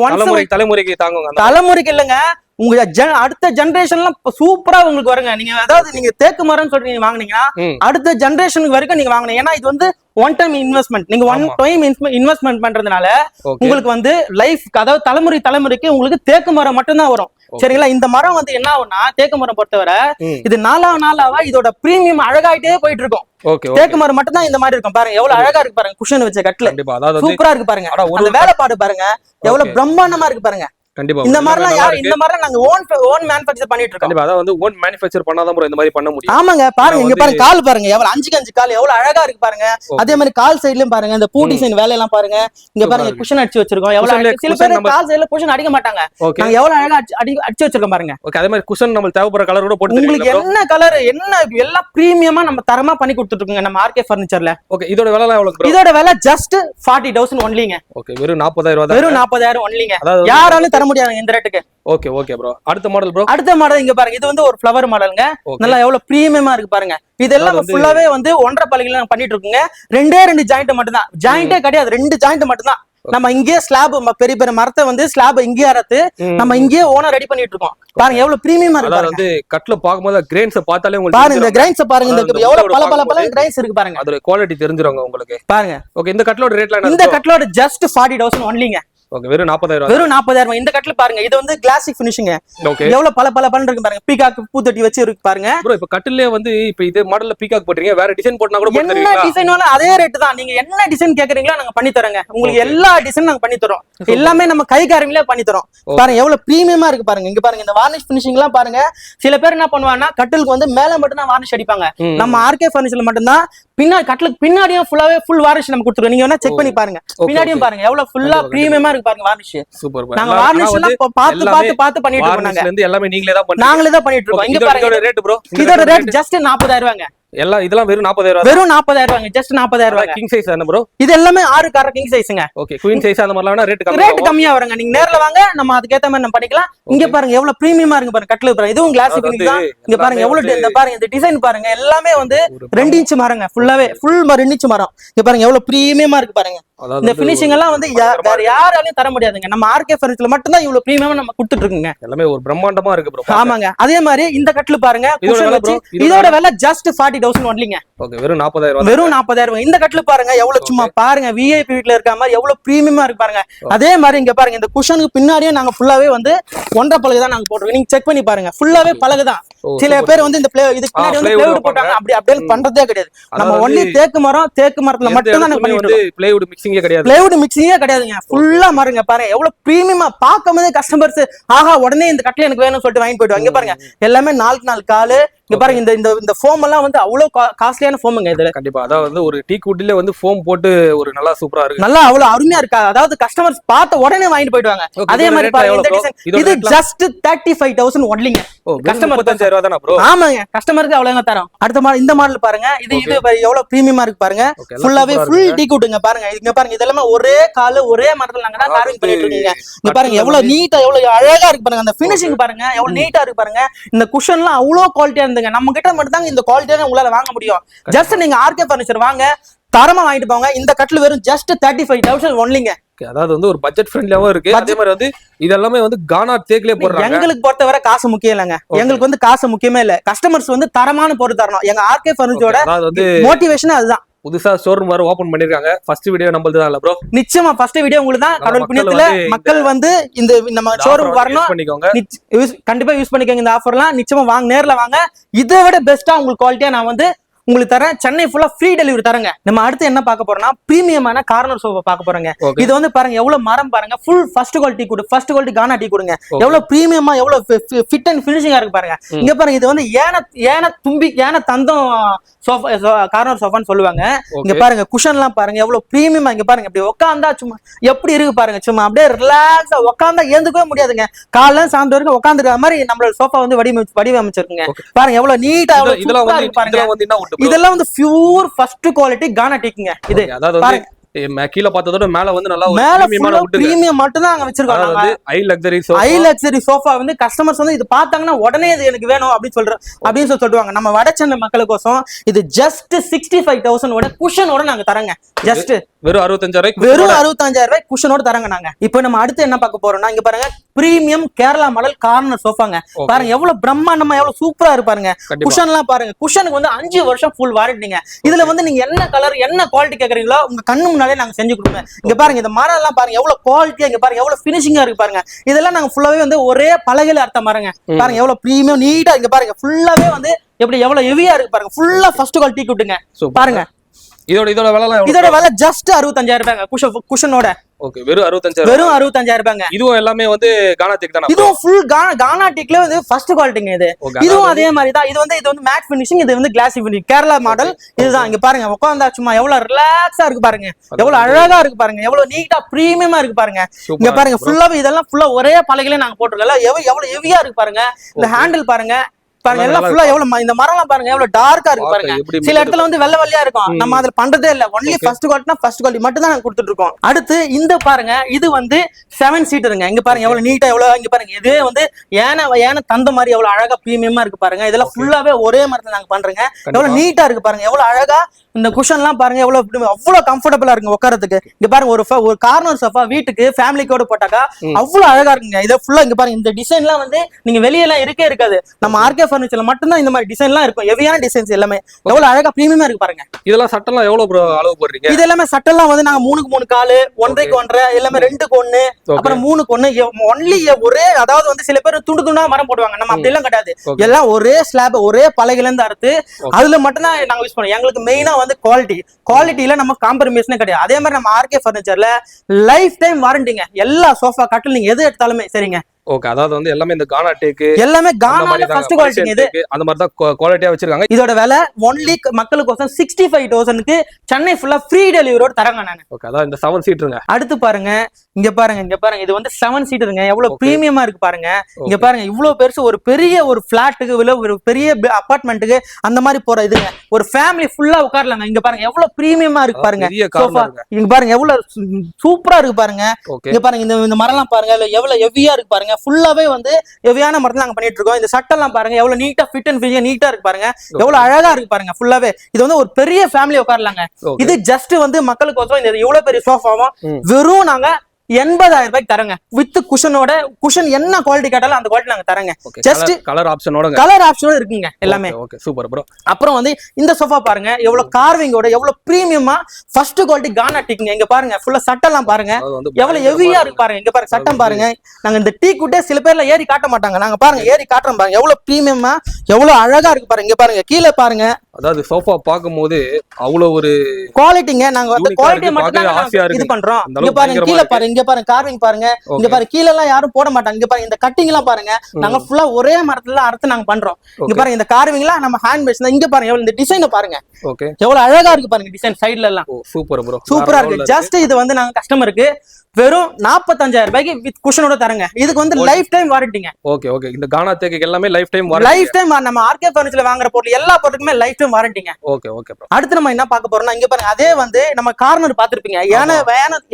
தலைமுறைக்கு தாங்குங்க. தலைமுறைக்கு இல்லங்க, உங்க அடுத்த ஜெனரேஷன்லாம் சூப்பரா உங்களுக்கு வருங்க. நீங்க அதாவது நீங்க தேக்கு மரம்னு சொல்லிட்டு நீங்க வாங்குனீங்கன்னா அடுத்த ஜெனரேஷனுக்கு வரைக்கும் நீங்க வாங்கணும். ஏன்னா இது வந்து ஒன் டைம் இன்வெஸ்ட்மெண்ட். நீங்க ஒன் டைம் இன்வெஸ்ட்மெண்ட் பண்றதுனால உங்களுக்கு வந்து லைஃப், அதாவது தலைமுறைக்கு உங்களுக்கு தேக்கு மரம் மட்டும் தான் வரும். சரிங்களா? இந்த மரம் வந்து என்ன ஆகும்னா, தேக்கு மரம் பொறுத்தவரை இது நாளாவா இதோட பிரீமியம் அழகாயிட்டே போயிட்டு இருக்கும். தேக்கு மரம் மட்டும் தான் இந்த மாதிரி இருக்கும். பாருங்க எவ்வளவு அழகா இருக்கு பாருங்க. குஷன் வச்ச கட்ல சூப்பரா இருக்கு பாருங்க. அந்த வேலைப்பாடு பாருங்க எவ்வளவு பிரம்மாண்டமா இருக்கு பாருங்க. இந்த மாதிரி நாங்க ஓன் மேனுஃபேக்சர் பண்ணிட்டு இருக்கோம். கண்டிப்பா அத வந்து ஓன் மேனுஃபேக்சர் பண்ணாதான் ப்ரோ இந்த மாதிரி பண்ண முடியும். ஆமாங்க. பாருங்க இங்க பாருங்க கால் பாருங்க எவ்வளவு 5 கால் எவ்வளவு அழகா இருக்கு பாருங்க. அதே மாதிரி கால் சைடுலயும் பாருங்க இந்த பூ டிசைன் வேலை எல்லாம் பாருங்க. இங்க பாருங்க குஷன் அடிச்சு வச்சிருக்கோம். எவ்வளவு சில பேர் கால் சைடுல குஷன் அடிக்க மாட்டாங்க. நாங்க எவ்வளவு அழகா அடிச்சு வச்சிருக்கோம் பாருங்க. ஓகே. அதே மாதிரி குஷன் நம்ம தேவைப்படுற கலர் கூட போட்டு உங்களுக்கு என்ன கலர் என்ன எல்லாம் பிரீமியமா நம்ம தரமா பண்ணி கொடுத்துட்டு இருக்கோங்க நம்ம ஆர்கே ஃபர்னிச்சர்ல. ஓகே. இதோட விலை எவ்வளவு ப்ரோ? இதோட விலை ஜஸ்ட் 40000 ஒன்லிங்க. ஓகே. வெறும் 40000 தான். வெறும் 40000 ஒன்லிங்க. யாராலும் தர முடியாது இந்த ரேட்டுக்கு. Okay okay bro. அடுத்த மாடல் ப்ரோ? அடுத்த மாடல் இங்க பாருங்க. இது வந்து ஒரு ஃப்ளவர் மாடலுங்க. நல்லா எவ்வளவு பிரீமியமா இருக்கு பாருங்க. இதெல்லாம் ஃபுல்லாவே வந்து 1.5 பலகையில நாங்க பண்ணிட்டு இருக்கோங்க. 2 ஜாயிண்ட் மட்டும் தான். ஜாயிண்டே கிடையாது, 2 ஜாயிண்ட் மட்டும் தான். நம்ம இங்கே ஸ்லாப் பெரிய பெரிய மரத்தை வந்து ஸ்லாப் இங்கே அறுத்து நம்ம இங்கே ஓனா ரெடி பண்ணிட்டு இருக்கோம். பாருங்க எவ்வளவு பிரீமியமா இருக்கு. அதாவது வந்து கட்ல பாக்கும்போது கிரெயின்ஸ் பார்த்தாலே உங்களுக்கு பாருங்க இந்த கிரெயின்ஸ் பாருங்க. இந்த எவ்வளவு பல கிரெயின்ஸ் இருக்கு பாருங்க. அதோட குவாலிட்டி தெரிஞ்சிருங்க உங்களுக்கு. பாருங்க. ஓகே. இந்த கட்லோட ரேட்ல என்ன? இந்த கட்லோட ஜஸ்ட் 40000 ஒன்லிங்க. ஓகே. வெறும் 40000. வெறும் 40000. இந்த கட்ல பாருங்க இது வந்து கிளாசிக் ஃபினிஷிங். எவ்வளவு பல இருக்கு பாருங்க. பீகாக் பூத்தொட்டி வச்சு இருக்கு பாருங்க. ப்ரோ இப்ப கட்டிலே வந்து இப்ப இதே மாடல்ல பீகாக் போட்றீங்க, வேற டிசைன் போட்டா கூட போட்டு தருவீங்களா? என்ன டிசைன் வேணா அதே ரேட் தான். நீங்க என்ன டிசைன் கேக்குறீங்களோ நாங்க பண்ணி தரோங்க. உங்களுக்கு எல்லா டிசைன் நாங்க பண்ணி தரோம். எல்லாமே நம்ம கைகாரங்களே பண்ணி தரோம். பாருங்க எவ்வளவு பிரீமியமா இருக்கு பாருங்க. இங்க பாருங்க இந்த வார்னிஷ் ஃபினிஷிங் எல்லாம் பாருங்க. சில பேர் என்ன பண்ணுவாங்கன்னா கட்டிலுக்கு வந்து மேல மட்டும் தான் வார்னிஷ் அடிப்பாங்க. நம்ம ஆர்கே ஃபர்னிச்சர்ல மட்டும் தான் பின்னாடி கட்டிலுக்கு பின்னாடியும் ஃபுல் வார்னிஷ் நம்ம கொடுத்துருவோம். நீங்க வேணா செக் பண்ணி பாருங்க. பின்னாடியும் பாருங்க எவ்வளவு ஃபுல்லா பிரீமியமா இருக்கு பாருங்க வார்னிஷ். சூப்பர். நாங்க வார்னிஷ் எல்லாம் பார்த்து பண்ணிட்டு இருக்கோம். எல்லாமே நீங்களே தான் பண்ணிட்டு இருக்கோம். இங்க பாருங்க இதோட ரேட் ப்ரோ? இதோட ரேட் ஜஸ்ட் 40000 ரூபாய்ங்க. எல்லாம் இதெல்லாம் வெறும் 40000. வெறும் 40000 ரூபாய்ங்க. ஜஸ்ட் 40000 ரூபாய். கிங் சைஸ் என்ன ப்ரோ? இது எல்லாமே 6 கார கிங் சைஸ்ங்க. ஓகே. குயின் சைஸ் அந்த மாதிரிலாம் ரேட் கம்மியா வருங்க. நீங்க நேர்ல வாங்க, நம்ம அதுக்கு ஏத்த மாதிரி நம்ம பண்ணிக்கலாம். இங்க பாருங்க எவ்வளவு பிரீமியமா இருக்கு பாருங்க. கட்ல பாருங்க இதுவும் கிளாஸ் ஃபினிஷ் தான். இங்க பாருங்க எவ்வளவு இந்த பாருங்க இந்த டிசைன் பாருங்க. எல்லாமே வந்து 2 இன்ச் மரங்க. ஃபுல்லாவே 2 இன்ச் மரம். இங்க பாருங்க எவ்வளவு பிரீமியமா இருக்கு பாருங்க. இந்த ஃபினிஷிங் எல்லாம் வந்து வேற யாராலையும் தர முடியாதுங்க. நம்ம ஆர்கே ஃபர்னிச்சர்ல மட்டும் தான் இவ்வளவு பிரீமியமா நம்ம கொடுத்துட்டு இருக்கோங்க. எல்லாமே ஒரு பிரம்மாண்டமா இருக்கு ப்ரோ. ஆமாங்க. அதே மாதிரி இந்த கட்ல பாருங்க. இதோட விலை ஜஸ்ட் 40000 ஒன்லிங்க. ஓகே. வெறும் 40000. வெறும் 40000. இந்த கட்ல பாருங்க எவ்வளவு சும்மா பாருங்க விஐபி வீட்ல இருக்க மாதிரி எவ்வளவு பிரீமியமா இருக்கு பாருங்க. அதே மாதிரி இங்க பாருங்க இந்த குஷனுக்கு பின்னாடியே நாங்க ஃபுல்லாவே வந்து 1.5 பலகை தான் நாங்க போடுறோம். நீங்க செக் பண்ணி பாருங்க. ஃபுல்லாவே பலகை தான். சில பேர் வந்து இந்த இதுக்கு பின்னாடி வந்து பிளைவுட் போட்டாங்க. அப்படியே பண்றதே கிடையாது. நம்ம ஒன்லி தேக்கு மரத்துல மட்டும் தான் பண்ணிட்டு இருக்கோம். பிளைவுட் மிக்சிங்கே கிடையாது. பிளைவுட் மிக்சிங்கே கிடையாதுங்க. ஃபுல்லா மரங்க பாருங்க எவ்வளவு பிரீமியமா பாக்கும்போதே கஸ்டமர்ஸ் ஆஹா உடனே இந்த கட்ல எனக்கு வேணும்னு சொல்லிட்டு வாங்கி போயிடுவாங்க. இங்க பாருங்க எல்லாமே 4 காலு. இங்க பாருங்க இந்த ஃபோம் எல்லாம் வந்து அவ்வளவு காஸ்ட்லியான ஃபோமுங்க இதுல. கண்டிப்பா அதாவது ஒரு டீ குட்ல வந்து ஃபோம் போட்டு ஒரு நல்லா சூப்பரா இருக்கு. நல்லா அவ்வளவு அருமையா இருக்கா. அதாவது கஸ்டமர்ஸ் பார்த்த உடனே வாங்கிட்டு போயிடுவாங்க. அதே மாதிரி பாருங்க இந்த டிசைன் இது ஜஸ்ட் 35000 ஒன்லிங்க. கஸ்டமர் 35000 தானா ப்ரோ? ஆமாங்க. கஸ்டமருக்கு அவ்வளவுங்க தரோம். அடுத்த மாடல் இந்த மாடல் பாருங்க. இது எவ்வளவு பிரீமியமா இருக்கு பாருங்க. ஃபுல்லாவே ஃபுல் டீ குட்ங்க பாருங்க. இங்க பாருங்க இதெல்லாம் ஒரே கால் ஒரே மரத்துல நாங்க தான் கார்விங் பண்ணிட்டு இருக்கீங்க. இங்க பாருங்க எவ்வளவு நீட்டா எவ்வளவு அழகா இருக்கு பாருங்க. அந்த ஃபினிஷிங் பாருங்க எவ்வளவு நீட்டா இருக்கு பாருங்க. இந்த குஷன்லாம் அவ்வளவு குவாலிட்டியா இருந்துங்க. நம்ம கிட்ட மட்டும் தான் இந்த குவாலிட்டியா உங்களால வாங்க முடியும். ஜஸ்ட் நீங்க ஆர்கே ஃபர்னிச்சர் வாங்க. தரமா வாங்கிட்டு போங்க. இந்த கட்டில் வெறும் ஜஸ்ட் 35,000 ஒன்லிங்க. அதாவது வந்து ஒரு பட்ஜெட் ஃப்ரெண்ட்லியாவும் இருக்கு. அதே மாதிரி வந்து இதெல்லாமே வந்து கானா தேக்கிலே போடுறாங்க. எங்களுக்கு பொறுத்தவரை காசு முக்கியம் இல்லைங்க. எங்களுக்கு வந்து காசு முக்கியமே இல்ல. கஸ்டமர்ஸ் வந்து தரமான பொருள் தரணும். எங்க ஆர்கே ஃபர்னிச்சரோட மோட்டிவேஷன் அதுதான். புதுசா ஷோரூம் வர ஓபன் பண்ணிருக்காங்க. ஃபர்ஸ்ட் வீடியோ நம்மளது தான் இல்ல ப்ரோ? நிச்சயமா ஃபர்ஸ்ட் வீடியோ உங்களுக்கு தான். கடவுள் புண்ணியத்துல மக்கள் வந்து இந்த நம்ம ஷோரூம் வரணும், கண்டிப்பா யூஸ் பண்ணிக்கோங்க. இந்த ஆஃபர்லாம் நிச்சயமா வாங்க, நேர்ல வாங்க. இதை விட பெஸ்டா உங்களுக்கு குவாலிட்டியா நான் வந்து உங்களுக்கு தரேன். சென்னை ஃபுல்லா ஃப்ரீ டெலிவரி தரங்க. நம்ம அடுத்து என்ன பார்க்க போறோம்னா பிரீமியமான கார்னர் சோஃபா பார்க்க போறோங்க. இது வந்து பாருங்க எவ்வளவு மரம் பாருங்க, ஃபுல் ஃபர்ஸ்ட் குவாலிட்டி கொடு, ஃபர்ஸ்ட் குவாலிட்டி கானா டீ கொடுங்க. எவ்வளவு பிரீமியமா, எவ்வளவு ஃபிட் அண்ட் ஃபினிஷிங்கா இருக்கு பாருங்க. இங்க பாருங்க, இது வந்து ஏன தந்தம் சோஃபா, கார்னர் சோஃபான்னு சொல்லுவாங்க. இங்க பாருங்க குஷன்லாம் பாருங்க எவ்வளவு பிரீமியமா. இங்க பாருங்க இப்படி உட்காந்தா சும்மா எப்படி இருக்கு பாருங்க, சும்மா அப்படியே ரிலாக்ஸா உட்காந்தா ஏந்துக்கவே முடியாதுங்க. காலைல சாயந்தரம் வரைக்கும் உட்காந்துருக்க மாதிரி நம்மளோட சோஃபா வந்து வடிவமைச்சிருக்குங்க. பாருங்க எவ்வளவு நீட்டா, பாருங்க இதெல்லாம் வந்து பியூர் ஃபர்ஸ்ட் குவாலிட்டி கானா டீக்குங்க. இது பாருங்க கீழ பார்த்ததோட மேல வந்து நல்லா பிரீமியம் மட்டும் தான் அங்க வச்சிருக்காங்க. ஹை லக்ஸரி சோஃபா வந்து கஸ்டமர்ஸ் வந்து இது பார்த்தாங்கன்னா உடனே இது எனக்கு வேணும் அப்படின்னு சொல்லுவாங்க. நம்ம வட சென்னை மக்களுக்கோசம் இது ஜஸ்ட் 65,000 குஷனோட நாங்க தரங்க. ஜஸ்ட் வெறும் 65,000 வெறும் 65,000 குஷனோட தரங்க நாங்க. இப்போ நம்ம அடுத்து என்ன பார்க்க போறோம்னா, இங்க பாருங்க பிரீமியம் கேரளா மாடல் கார்னர் சோஃபாங்க. பாருங்க எவ்வளவு பிரம்மாண்டமா, எவ்வளவு சூப்பரா இருப்பாருங்க. குஷன்லாம் பாருங்க, குஷனுக்கு வந்து 5 வருஷம் ஃபுல் வாரண்டிங்க. இதுல வந்து நீங்க என்ன கலர் என்ன குவாலிட்டி கேக்குறீங்களோ உங்க கண்ணு முன்னாடியே நாங்க செஞ்சு கொடுப்போம். இங்க பாருங்க இந்த மரம் எல்லாம் பாருங்க எவ்வளவு குவாலிட்டியா, இங்க பாருங்க எவ்வளவு ஃபினிஷிங்கா இருக்கு பாருங்க. இதெல்லாம் நாங்க ஃபுல்லாவே வந்து ஒரே பலகையில அர்த்தம் பாருங்க. பாருங்க எவ்வளவு பிரீமியம் நீட்டா, இங்க பாருங்க ஃபுல்லாவே வந்து எப்படி எவ்வளவு ஹெவியா இருக்கு பாருங்க. ஃபுல்லா ஃபர்ஸ்ட் குவாலிட்டி கொடுங்க பாருங்க. இதோட விலை ஜஸ்ட் 65,000 ரூபாய்ங்க குஷனோட. ஓகே, வெறும் 65,000. வெறும் 65,000 ரூபாய்ங்க. இதுவும் எல்லாமே வந்து கானா டீக் தானா? இதுவும் ஃபுல் கானா டீக்ல வந்து ஃபர்ஸ்ட் குவாலிட்டிங்க. இதுவும் அதே மாதிரி தான். இது வந்து மேட் ஃபினிஷிங், இது வந்து கிளாசி ஃபினிஷிங் கேரளா மாடல். இதுதான் இங்க பாருங்க உட்கார்ந்தா சும்மா எவ்வளவு ரிலாக்ஸா இருக்கு பாருங்க, எவ்வளவு அழகா இருக்கு பாருங்க, எவ்வளவு நீட்டா பிரீமியமா இருக்கு பாருங்க. இங்க பாருங்க ஃபுல்லாவே இதெல்லாம் ஃபுல்லா ஒரே பலகையில நாங்க போட்டுருக்கோம். எவ்வளவு ஹெவியா இருக்கு பாருங்க. இந்த ஹேண்டில் பாருங்க பாருங்க எல்லாம் ஃபுல்லா எவ்வளவு, இந்த மரம்லாம் பாருங்க எவ்வளவு டார்க்கா இருக்கு பாருங்க. சில இடத்துல வந்து வெள்ளை வெள்ளையா இருக்கும், நம்ம அதுல பண்றதே இல்ல. ஒன்லி ஃபர்ஸ்ட் குவாலிட்டினா ஃபர்ஸ்ட் குவாலிட்டி மட்டும் தான் நாங்க கொடுத்துட்டு இருக்கோம். அடுத்து இந்த பாருங்க, இது வந்து 7 சீட்டருங்க. இங்க பாருங்க எவ்வளவு நீட்டா, எவ்வளவு இங்க பாருங்க இதே வந்து ஏன தந்த மாதிரி எவ்வளவு அழகா பிரீமியமா இருக்கு பாருங்க. இதெல்லாம் ஃபுல்லாவே ஒரே மரத்துல நாங்க பண்றோங்க. எவ்வளவு நீட்டா இருக்கு பாருங்க, எவ்வளவு அழகா. இந்த குஷன்லாம் பாருங்க அவ்வளவு கம்ஃபர்டபுளா இருக்குங்க உட்காரத்துக்கு. இங்க பாருங்க ஒரு கார்னர் சோஃபா வீட்டுக்கு ஃபேமிலிக்கோட போட்டாக்கா அவ்வளவு அழகா இருக்குங்க. இதை ஃபுல்லா இங்க பாருங்க இந்த டிசைன்லாம் வந்து நீங்க வெளியெல்லாம் இருக்கே இருக்காது. நம்ம ஆர்கே ஃபர்னிச்சர்ல மட்டும்தான் இந்த மாதிரி டிசைன்லாம் இருக்கும். ஹெவியான டிசைன்ஸ் எல்லாமே எவ்வளவு அழகா பிரீமியமா இருக்கு பாருங்க. இதெல்லாம் சட்டெல்லாம் எவ்வளவு ப்ரோ அளவு போடுறீங்க? இது எல்லாமே சட்டெல்லாம் வந்து நாங்க 3க்கு 3 கால், 1.5க்கு 1.5, எல்லாமே 2க்கு 1, அப்புறம் 3க்கு 1. ஒன்லி ஒரே, அதாவது வந்து சில பேர் துண்டு துண்டா மரம் போடுவாங்க. நம்ம அப்படி எல்லாம் கிடையாது. எல்லாம் ஒரே ஸ்லாப், ஒரே பலகையில இருந்து அறுத்து அதுல மட்டும் தான் நாங்க யூஸ் பண்ணுவோம். எங்களுக்கு மெயினா வந்து குவாலிட்டியில நம்ம காம்ப்ரமைஸ்னே கிடையாது. அதே மாதிரி நம்ம ஆர்கே ஃபர்னிச்சர்ல லைஃப் டைம் வாரண்டிங்க. எல்லா சோஃபா கட்டில் நீங்க எது எடுத்தாலுமே சரிங்க. ஓகே, அதாவது வந்து எல்லாமே இந்த கானா டேக், எல்லாமே கானால ஃபர்ஸ்ட் குவாலிட்டி. இது அந்த மாதிரி தான் குவாலிட்டியா வச்சிருக்காங்க. இதோட விலை ஒன்லி மக்களுக்கோசம் 65,000க்கு சென்னை ஃபுல்லா ஃப்ரீ டெலிவரியோட தரங்க நானு. ஓகே, அதாவது இந்த 7 சீட்டருங்க. அடுத்து பாருங்க இங்க பாருங்க இது வந்து 7 சீட்டருங்க. எவ்வளவு பிரீமியமா இருக்கு பாருங்க. இங்க பாருங்க இவ்வளவு பெருசு, ஒரு பெரிய ஒரு பிளாட்டுக்கு இல்ல ஒரு பெரிய அபார்ட்மெண்ட்டுக்கு அந்த மாதிரி போற இதுங்க. ஒரு ஃபேமிலி ஃபுல்லா உட்காரலாங்க. இங்க பாருங்க எவ்வளவு பிரீமியமா இருக்கு பாருங்க. இங்க பாருங்க எவ்வளவு சூப்பரா இருக்கு பாருங்க. இங்க பாருங்க இந்த மரம்லாம் பாருங்க எவ்வளவு ஹெவியா இருக்கு பாருங்க. ஃபுல்லாவே வந்து ஹெவியான மரத்துல நாங்க பண்ணிட்டு இருக்கோம். இந்த சட்டெல்லாம் பாருங்க எவ்வளவு நீட்டா ஃபிட் அண்ட் ஃபினிஷிங்கா நீட்டா இருக்கு பாருங்க. எவ்வளவு அழகா இருக்கு பாருங்க. ஃபுல்லாவே இது வந்து ஒரு பெரிய ஃபேமிலி உட்காரலாங்க. இது ஜஸ்ட் வந்து மக்களுக்கு இந்த இவ்வளவு பெரிய சோஃபாவும் வெறும் நாங்க 80,000 ரூபாய்க்கு தரங்க. வித் குஷனோட. குஷன் என்ன குவாலிட்டி கேட்டாலும் அந்த குவாலிட்டி நாங்க தரங்க. ஜஸ்ட் கலர் ஆப்ஷனோட இருக்குங்க எல்லாமே. Okay, super bro. அப்புறம் வந்து இந்த சோஃபா பாருங்க எவ்வளவு கார்விங்கோட, எவ்வளவு பிரீமியமா ஃபர்ஸ்ட் குவாலிட்டி கானா டீக்குங்க. இங்க பாருங்க ஃபுல்லா சட்டெல்லாம் பாருங்க எவ்வளவு ஹெவியா இருக்கு பாருங்க. இங்க பாருங்க சட்டம் பாருங்க. நாங்க இந்த டீ குட்டே சில பேர்ல ஏறி காட்ட மாட்டாங்க. நாங்க பாருங்க ஏறி காட்டுறோம் பாருங்க. எவ்வளவு பிரீமியமா, எவ்வளவு அழகா இருக்கு பாருங்க. இங்க பாருங்க கீழே பாருங்க. அதாவது சோஃபா பாக்கும்போது அவ்வளவு ஒரு குவாலிட்டிங்க. நாங்க வந்து குவாலிட்டியை மட்டும் தான் இது பண்றோம். இங்க பாருங்க கீழே பாருங்க, இங்க பாருங்க கார்விங் பாருங்க. இங்க பாருங்க கீழ எல்லாம் யாரும் போட மாட்டாங்க. இங்க பாருங்க இந்த கட்டிங் எல்லாம் பாருங்க நாங்க ஃபுல்லா ஒரே மரத்துல அறுத்து நாங்க பண்றோம். இங்க பாருங்க இந்த கார்விங் எல்லாம் நம்ம ஹேண்ட் மேட்ஸ் தான். இங்க பாருங்க இந்த டிசைனை பாருங்க. ஓகே, எவ்வளவு அழகா இருக்கு பாருங்க டிசைன் சைடுல எல்லாம். சூப்பர் ப்ரோ, சூப்பரா இருக்கு. ஜஸ்ட் இது வந்து நாங்க கஸ்டமருக்கு வெறும் 45,000 ரூபாய்க்கு வித் குஷனோட தரங்க. இதுக்கு வந்து லைஃப் டைம் வாரண்டிங்க. ஓகே ஓகே, இந்த கானா தேக்கு எல்லாமே லைஃப் டைம் லைஃப் டைம். நம்ம ஆர்கே ஃபர்னிச்சர்ல வாங்குற பொருள் எல்லா பொருளுக்குமே லைஃப் டைம் வாரண்டிங்க. Okay okay bro. அடுத்து நம்ம என்ன பார்க்க போறோம்னா, இங்க பாருங்க, அதே வந்து நம்ம கார்னர் பாத்திருப்பீங்க,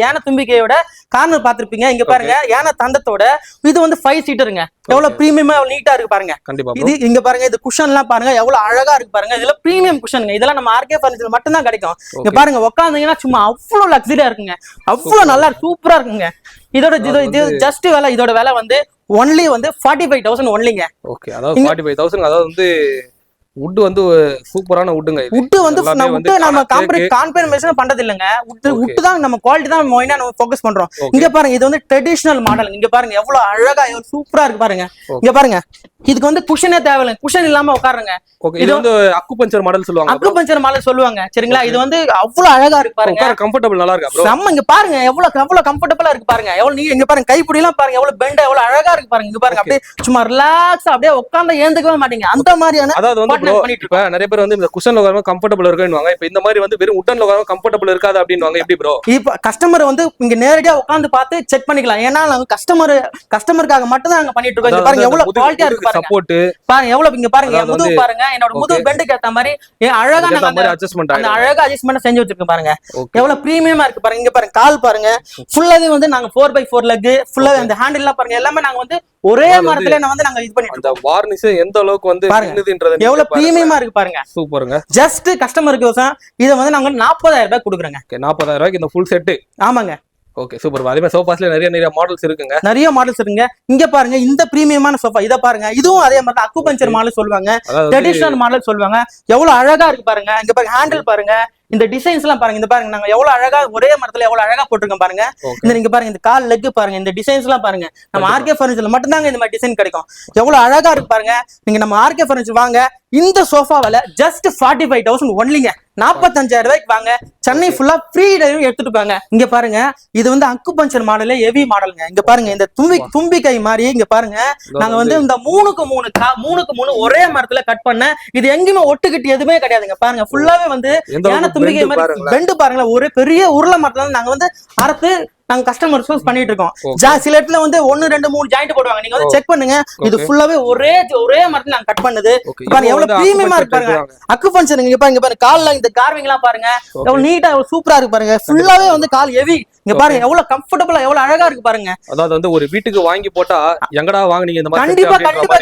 யானை தும்பிக்கையோட கார்னர் பாத்திருப்பீங்க. இங்க பாருங்க யானை தந்தத்தோட இது வந்து 5 சீட்டருங்க. எவ்வளவு பிரீமியமா எவ்வளவு நீட்டா இருக்கு பாருங்க. கண்டிப்பா. இது இங்க பாருங்க, இது குஷன் எல்லாம் பாருங்க எவ்வளவு அழகா இருக்கு பாருங்க. இதுல பிரீமியம் குஷனுங்க. இதெல்லாம் நம்ம ஆர்கே ஃபர்னிச்சர் மட்டும் தான் கிடைக்கும். இங்க பாருங்க, உட்காந்தீங்கன்னா சும்மா அவ்வளவு லக்ஸரியா இருக்குங்க, அவ்வளவு நல்லா சூப்பரா இருக்குங்க. இதோட இது ஜஸ்ட் விலை, இதோட விலை வந்து ஒன்லி வந்து 45,000 ஒன்லிங்க. ஓகே, அதாவது 45,000. அதாவது வந்து வுட் வந்து சூப்பரான வுட்டுங்க. வுட் வந்து நம்ம காம்பரமைசேஷன் பண்றது இல்லங்க. வுட் தான் நம்ம குவாலிட்டி தான் மெயினா நம்ம ஃபோக்கஸ் பண்றோம். இங்க பாருங்க, இது வந்து ட்ரெடிஷனல் மாடல். இங்க பாருங்க எவ்வளவு அழகா எவ்வளவு சூப்பரா இருக்கு பாருங்க. இங்க பாருங்க, இதுக்கு வந்து குஷனே தேவையில்லை, குஷன் இல்லாம உட்காருங்க. இது வந்து அக்குபஞ்சர் மாடல் சொல்லுவாங்க. அக்குபஞ்சர் மாடல் சொல்லுவாங்க சரிங்களா. இது வந்து அவ்வளவு அழகா இருக்கு பாருங்க, கம்ஃபர்டபிள் நல்லா இருக்கு ப்ரோ. நம்ம இங்க பாருங்க எவ்வளவு கம்ஃபர்டபிளா இருக்கு பாருங்க. எவ்வளவு நீங்க இங்க பாருங்க, கைப்பிடி எல்லாம் பாருங்க எவ்வளவு பெண்ட், எவ்வளவு அழகா இருக்கு பாருங்க. இங்க பாருங்க, அப்படியே சும்மா ரிலாக்ஸா அப்படியே உட்கார்ந்து ஏந்துக்கவே மாட்டீங்க அந்த மாதிரியான. அதாவது வந்து இப்ப நிறைய பேர் வந்து இந்த குஷன்ல உட்காரும்போது கம்ஃபர்டபிள் இருக்குன்னுவாங்க. இப்ப இந்த மாதிரி வந்து வெறும் உட்டன்ல உட்காரும்போது கம்ஃபர்டபிள் இருக்காது அப்படின்னுவாங்க. எப்படி ப்ரோ? இப்ப கஸ்டமர் வந்து இங்க நேரடியா உட்கார்ந்து பார்த்து செக் பண்ணிக்கலாம். ஏன்னா நாங்க கஸ்டமருக்காக மட்டும் தான் நாங்க பண்ணிட்டு இருக்கோம். இங்க பாருங்க எவ்வளவு குவாலிட்டியா இருக்கு பாருங்க. சப்போர்ட் பாருங்க எவ்வளவு. இங்க பாருங்க என் முதுகு பாருங்க, என்னோட முதுகு பெண்டுக்கு ஏத்த மாதிரி அழகா நாங்க அந்த அழகா அட்ஜஸ்ட்மென்ட் செஞ்சு வச்சிருக்கோம் பாருங்க. எவ்வளவு பிரீமியமா இருக்கு பாருங்க. இங்க பாருங்க கால் பாருங்க, ஃபுல்லாவே வந்து நாங்க 4x4 லெக், ஃபுல்லா அந்த ஹேண்டில் எல்லாம் பாருங்க எல்லாமே நாங்க வந்து ஒரே மரத்துல நாங்க இது பண்ணிட்டு இருக்கோம். அந்த வார்னிஷ் எந்த அளவுக்கு வந்து நின்னுதுன்றது எவ்வளவு பிரீமியமா இருக்கு பாருங்க. சூப்பருங்க. ஜஸ்ட் கஸ்டமருக்கு இத வந்து நாங்க 40,000 ரூபாய் கொடுக்குறோங்க. 40,000 ரூபாய்க்கு இந்த ஃபுல் செட். ஆமாங்க. Okay super. அதே மாதிரி சோஃபாஸ்ல நிறைய மாடல்ஸ் இருக்குங்க. நிறைய மாடல்ஸ் இருக்குங்க. இங்க பாருங்க இந்த பிரீமியமான சோஃபா, இத பாருங்க. இதுவும் அதே மாதிரி அக்குபஞ்சர் மாடல் சொல்லுவாங்க, ட்ரெடிஷனல் மாடல் சொல்லுவாங்க. எவ்வளவு அழகா இருக்கு பாருங்க. இங்க பாருங்க ஹேண்டில் பாருங்க, இந்த டிசைன்ஸ் எல்லாம் பாருங்க. இந்த பாருங்க நாங்க எவ்வளவு அழகா ஒரே மரத்துல எவ்வளவு அழகா போட்டிருக்கோம் பாருங்க. இந்த நீங்க பாருங்க இந்த கால் லெக் பாருங்க, இந்த டிசைன்ஸ் எல்லாம் பாருங்க. நம்ம ஆர்கே ஃபர்னிச்சர்ல மட்டும் தாங்க இந்த மாதிரி டிசைன் கிடைக்கும். எவ்வளவு அழகா இருக்கு பாருங்க. நீங்க நம்ம ஆர்கே ஃபர்னிச்சர் வாங்க. இந்த சோஃபா விலை ஜஸ்ட் 45,000 ஒன்லிங்க. 45,000 ரூபாய்க்கு வாங்க. சென்னை ஃபுல்லா ஃப்ரீ டெலிவரி எடுத்துட்டு போங்க. இங்க பாருங்க, இது வந்து அக்குபஞ்சர் மாடல்ல ஹெவி மாடலுங்க. இங்க பாருங்க இந்த தும்பி கை மாதிரி. இங்க பாருங்க நாங்க வந்து இந்த 3x3 ஒரே மரத்துல கட் பண்ண. இது எங்கேயுமே ஒட்டுக்கிட்டு எதுவுமே கிடையாதுங்க. பாருங்க ஃபுல்லாவே வந்து தும்பி கை மாதிரி பெண்டு பாருங்களேன். ஒரு பெரிய உருளை மரத்துல நாங்க வந்து அறுத்து நாங்க கஸ்டமர் சூஸ் பண்ணிட்டு இருக்கோம். சில இடத்துல வந்து 1, 2, 3 ஜாயிண்ட் போடுவாங்க. நீங்க வந்து செக் பண்ணுங்க. இது ஃபுல்லாவே ஒரே மரத்துல நாங்க கட் பண்ணது. பாருங்க எவ்வளவு பிரீமியமா இருக்கு பாருங்க. அக்குபஞ்சர் இங்க பாருங்க கால்ல இந்த கார்விங் எல்லாம் பாருங்க எவ்வளவு நீட்டா எவ்வளவு சூப்பரா இருக்கு பாருங்க. ஃபுல்லாவே வந்து கால் ஹெவி. இங்க பாருங்க எவ்வளவு கம்ஃபர்டபிளா எவ்வளவு அழகா இருக்கு பாருங்க. அதாவது வந்து ஒரு வீட்டுக்கு வாங்கி போட்டா எங்கடா வாங்குனீங்க இந்த மாதிரி? கண்டிப்பா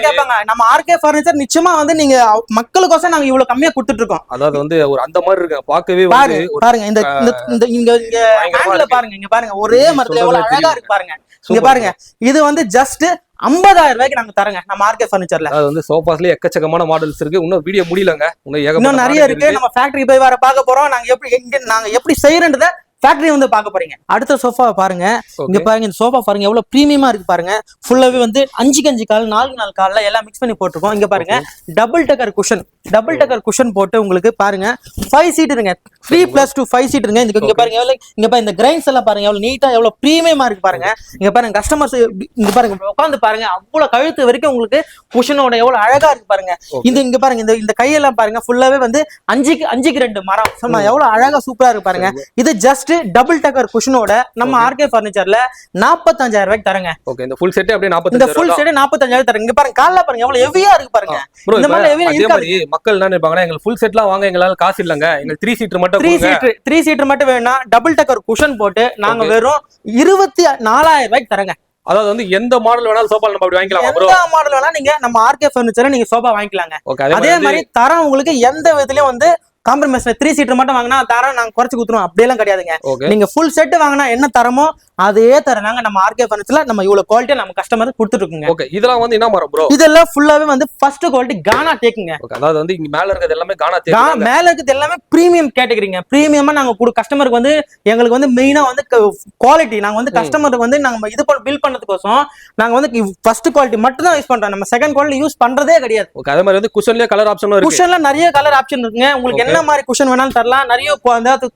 கேட்பாங்க. நம்ம ஆர்கே ஃபர்னிச்சர் நிச்சயமா வந்து நீங்க மக்களுக்கோசம் நாங்க இவ்வளவு கம்மியா கொடுத்துட்டு இருக்கோம். அதாவது வந்து ஒரு அந்த மாதிரி இருக்கு பார்க்கவே. பாருங்க இந்த இங்க ஹேண்ட்ல பாருங்க. இங்க பாருங்க ஒரே மரத்துல எவ்வளவு அழகா இருக்கு பாருங்க. இங்க பாருங்க இது வந்து ஜஸ்ட் 50,000 ரூபாய்க்கு நாங்க தரங்க நம்ம ஆர்கே ஃபர்னிச்சர்ல. அது வந்து சோஃபாஸ்ல எக்கச்சக்கமான மாடல்ஸ் இருக்கு. இன்னும் வீடியோ முடியலங்க, இன்னும் நிறைய இருக்கு. நம்ம ஃபேக்டரி போய் வர பார்க்க போறோம். நாங்க எப்படி செய்யறன்றத ஃபேக்டரி வந்து பார்க்க போறீங்க. அடுத்த சோஃபா பாருங்க. இங்க பாருங்க இந்த சோஃபா பாருங்க எவ்வளவு பிரீமியமா இருக்கு பாருங்க. ஃபுல்லாவே வந்து 5 கால் 4 கால்ல எல்லாம் மிக்ஸ் பண்ணி போட்டுருக்கோம். இங்க பாருங்க டபுள் டக்கர் குஷன் போட்டு உங்களுக்கு பாருங்க 5 சீட்டுங்க. 3+2 5 சீட்டுங்க. இங்க பாருங்க இங்க பாருங்க இந்த கிரைன்ஸ் எல்லாம் பாருங்க எவ்வளவு நீட்டா எவ்வளவு பிரீமியமா இருக்கு பாருங்க. இங்க பாருங்க கஸ்டமர்ஸ் இங்க பாருங்க உட்காந்து பாருங்க அவ்வளவு கழுத்து வரைக்கும் உங்களுக்கு குஷனோட எவ்வளவு அழகா இருக்கு பாருங்க. இங்க பாருங்க இந்த கையெல்லாம் பாருங்க ஃபுல்லாவே வந்து 5க்கு 2 மரம் எவ்வளவு அழகா சூப்பரா இருக்கு பாருங்க. இது ஜஸ்ட் டபுள் டக்கர் குஷனோட நம்ம ஆர்கே ஃபர்னிச்சர்ல 45,000 ரூபாய்க்கு தரங்க. ஓகே இந்த ஃபுல் செட் அப்படியே 45,000. இந்த ஃபுல் செட் 45,000 தரங்க. இங்க பாருங்க கால்ல பாருங்க எவ்வளவு ஹெவியா இருக்கு பாருங்க. இந்த மாதிரி ஹெவியா இருக்காது. மக்கள் என்ன நினைப்பாங்கன்னா எங்களுக்கு ஃபுல் செட்லாம் வாங்க எங்களால காசு இல்லங்க, எங்களுக்கு 3 சீட்டர் மட்டும் 3 சீட்டர் மட்டும் வேணும்னா டபுள் டக்கர் குஷன் போட்டு நாங்க வெறும் 24,000 ரூபாய்க்கு தரங்க. அதாவது வந்து எந்த மாடல் வேணாலும் சோஃபா நம்ம அப்படி வாங்கிக்கலாம். எந்த மாடல் வேணா நீங்க நம்ம ஆர்கே ஃபர்னிச்சர்ல நீங்க சோஃபா வாங்கிக்கலாங்க. அதே மாதிரி தரம் உங்களுக்கு எந்த விதத்திலயும் வந்து காம்ப்ரமைஸ் 3 சீட்டர் மட்டும் வாங்கினா தரம் நாங்க குறைச்சு குடுத்துறோம் அப்படியெல்லாம் கிடையாதுங்க. நீங்க ஃபுல் செட் வாங்கினா என்ன தரமோ அதே தரனாங்க நம்ம ஆர்கே ஃபர்னிச்சர்ல நம்ம இவ்வளவு குவாலிட்டியா நம்ம கஸ்டமர் கொடுத்துட்டு இருக்கோங்க. ஓகே இதெல்லாம் வந்து என்ன மரம் ப்ரோ? இதெல்லாம் ஃபுல்லாவே வந்து ஃபர்ஸ்ட் குவாலிட்டி கானா தேக்குங்க. ஓகே அதாவது வந்து இங்க மேல இருக்குது எல்லாமே கானா தேக்கு. மேல இருக்குது எல்லாமே பிரீமியம் கேட்டகரிங்க. பிரீமியமா நாங்க கஸ்டமருக்கு வந்து எங்களுக்கு வந்து மெயினா வந்து குவாலிட்டி நாங்க வந்து கஸ்டமருக்கு வந்து நாங்க இது பில் பண்ணதுக்கோசம் நாங்க வந்து ஃபர்ஸ்ட் குவாலிட்டி மட்டும் தான் யூஸ் பண்றோம். நம்ம செகண்ட் குவாலிட்டி யூஸ் பண்றதே கிடையாது. ஓகே அதே மாதிரி வந்து குஷன்லயே கலர் ஆப்ஷனும் இருக்கு. குஷன்ல நிறைய கலர் ஆப்ஷன் இருக்குங்க. உங்களுக்கு என்ன மாதிரி குஷன் வேணாலும் தரலாம். நிறைய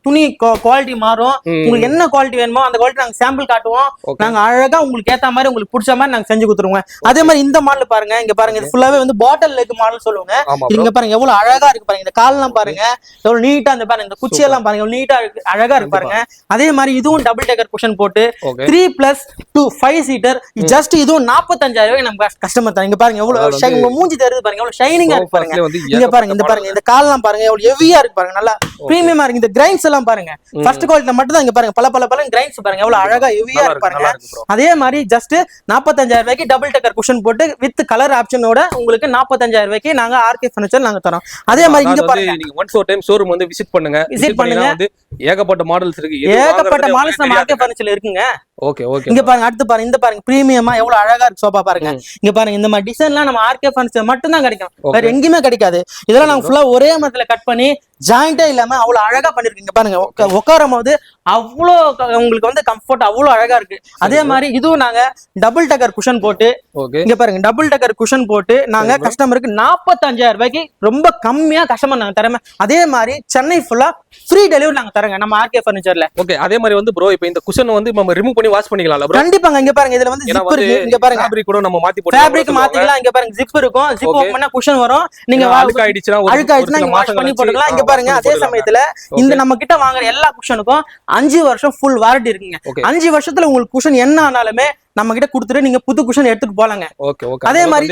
துணி குவாலிட்டி மாறும். உங்களுக்கு என்ன குவாலிட்டி வேணுமோ அந்த குவாலிட்டி நாங்க சாம்பிள் சாம்பிள் காட்டுவோம். Okay. நாங்க அழகா உங்களுக்கு ஏத்த மாதிரி உங்களுக்கு பிடிச்ச மாதிரி நாங்க செஞ்சு கொடுத்துருவோம். அதே மாதிரி இந்த மாடல் பாருங்க, இங்க பாருங்க, இது ஃபுல்லாவே வந்து பாட்டில் லெக் மாடல் சொல்லுவாங்க. ஆமா இங்க பாருங்க எவ்வளவு அழகா இருக்கு பாருங்க, இந்த கால்லாம் பாருங்க எவ்வளவு நீட்டா, இந்த பாருங்க இந்த குச்சி எல்லாம் பாருங்க எவ்வளவு நீட்டா இருக்கு, அழகா இருக்கு பாருங்க. அதே மாதிரி இதுவும் டபுள் டேக்கர் குஷன் போட்டு 3+2 5 சீட்டர், ஜஸ்ட் இதுவும் 45,000 ரூபாய் நம்ம கஸ்டமர் தான். இங்க பாருங்க எவ்வளவு உங்க மூஞ்சி தெரியுது பாருங்க, எவ்வளவு ஷைனிங்கா இருக்கு பாருங்க. இங்க பாருங்க, இந்த பாருங்க இந்த கால்லாம் பாருங்க எவ்வளவு ஹெவியா இருக்கு பாருங்க, நல்லா பிரீமியமா இருக்கு. இந்த கிரைன்ஸ் எல்லாம் பாருங்க ஃபர்ஸ்ட் குவாலிட்டி மட்டும் தான். இங்க பாருங்க பல பல பல கிரைன்ஸ் பாருங்க எவ்வளவு அழகா ஹெவியா இருக்கு பாருங்க. அதே மாதிரி ஜஸ்ட் 45,000 ரூபாய்க்கு டபுள் டேக்கர் குஷன் போட்டு வித் கலர் ஆப்ஷனோட உங்களுக்கு 45,000 ரூபாய்க்கு நாங்க ஆர்கே ஃபர்னிச்சர் நாங்க தரோம். அதே மாதிரி இங்க பாருங்க, நீங்க ஒன்ஸ் ஒரு டைம் ஷோரூம் வந்து விசிட் பண்ணுங்க. வந்து ஏகப்பட்ட மாடல்ஸ் இருக்கு, ஏகப்பட்ட மாடல்ஸ் நம்ம ஆர்கே ஃபர்னிச்சர்ல இருக்குங்க. Okay okay. இங்க பாருங்க, அடுத்து பாருங்க, இந்த பாருங்க பிரீமியமா எவ்வளவு அழகா இருக்கு சோபா பாருங்க. இங்க பாருங்க இந்த மாதிரி டிசைன்லாம் நம்ம ஆர்கே ஃபர்னிச்சர் மட்டும் தான் கிடைக்கும், வேற எங்கேயுமே கிடைக்காது. இதெல்லாம் நாங்க ஃபுல்லா ஒரே மரத்துல கட் பண்ணி ஜாயிண்டே இல்லாம அவ்வளவு அழகா பண்ணிருக்கீங்க பாருங்க. உட்காரும் போது அவ்வளோ உங்களுக்கு வந்து கம்ஃபர்ட் அவ்வளவு அழகா இருக்கு. அதே மாதிரி இதுவும் நாங்க டபுள் டக்கர் குஷன் போட்டு, இங்க பாருங்க டபுள் டக்கர் குஷன் போட்டு நாங்க கஸ்டமருக்கு 45,000 ரூபாய்க்கு ரொம்ப கம்மியா கஸ்டமர் நாங்க தரமே. அதே மாதிரி சென்னை ஃபுல்லா ஃப்ரீ டெலிவரி நாங்க தரங்க நம்ம ஆர்கே ஃபர்னிச்சர்ல. ஓகே. அதே மாதிரி வந்து ப்ரோ இப்போ இந்த குஷன் வந்து நம்ம ரிமூவ் பண்ணி வாஷ் பண்ணிக்கலாம்ல ப்ரோ? கண்டிப்பாங்க. இங்க பாருங்க இதுல வந்து ஜிப் இருக்கு, இங்க பாருங்க ஃபேப்ரிக் கூட நம்ம மாத்தி போட்டு ஃபேப்ரிக் மாத்திக்கலாம். இங்க பாருங்க ஜிப் இருக்கும், ஜிப் ஓபன் பண்ணா குஷன் வரும். நீங்க அழுக்கு ஆயிடுச்சுனா வாஷ் பண்ணி போட்டுக்கலாம். இங்க பாருங்க அதே சமயத்துல இந்த நம்ம கிட்ட வாங்குற எல்லா குஷனுக்கும் 5 வருஷம் ஃபுல் வாரண்டி இருக்குங்க. 5 வருஷத்துல உங்களுக்கு குஷன் என்ன ஆனாலுமே நம்ம கிட்ட கொடுத்துட்டு நீங்க புது குஷன் எடுத்துட்டு போலாங்க. அதே மாதிரி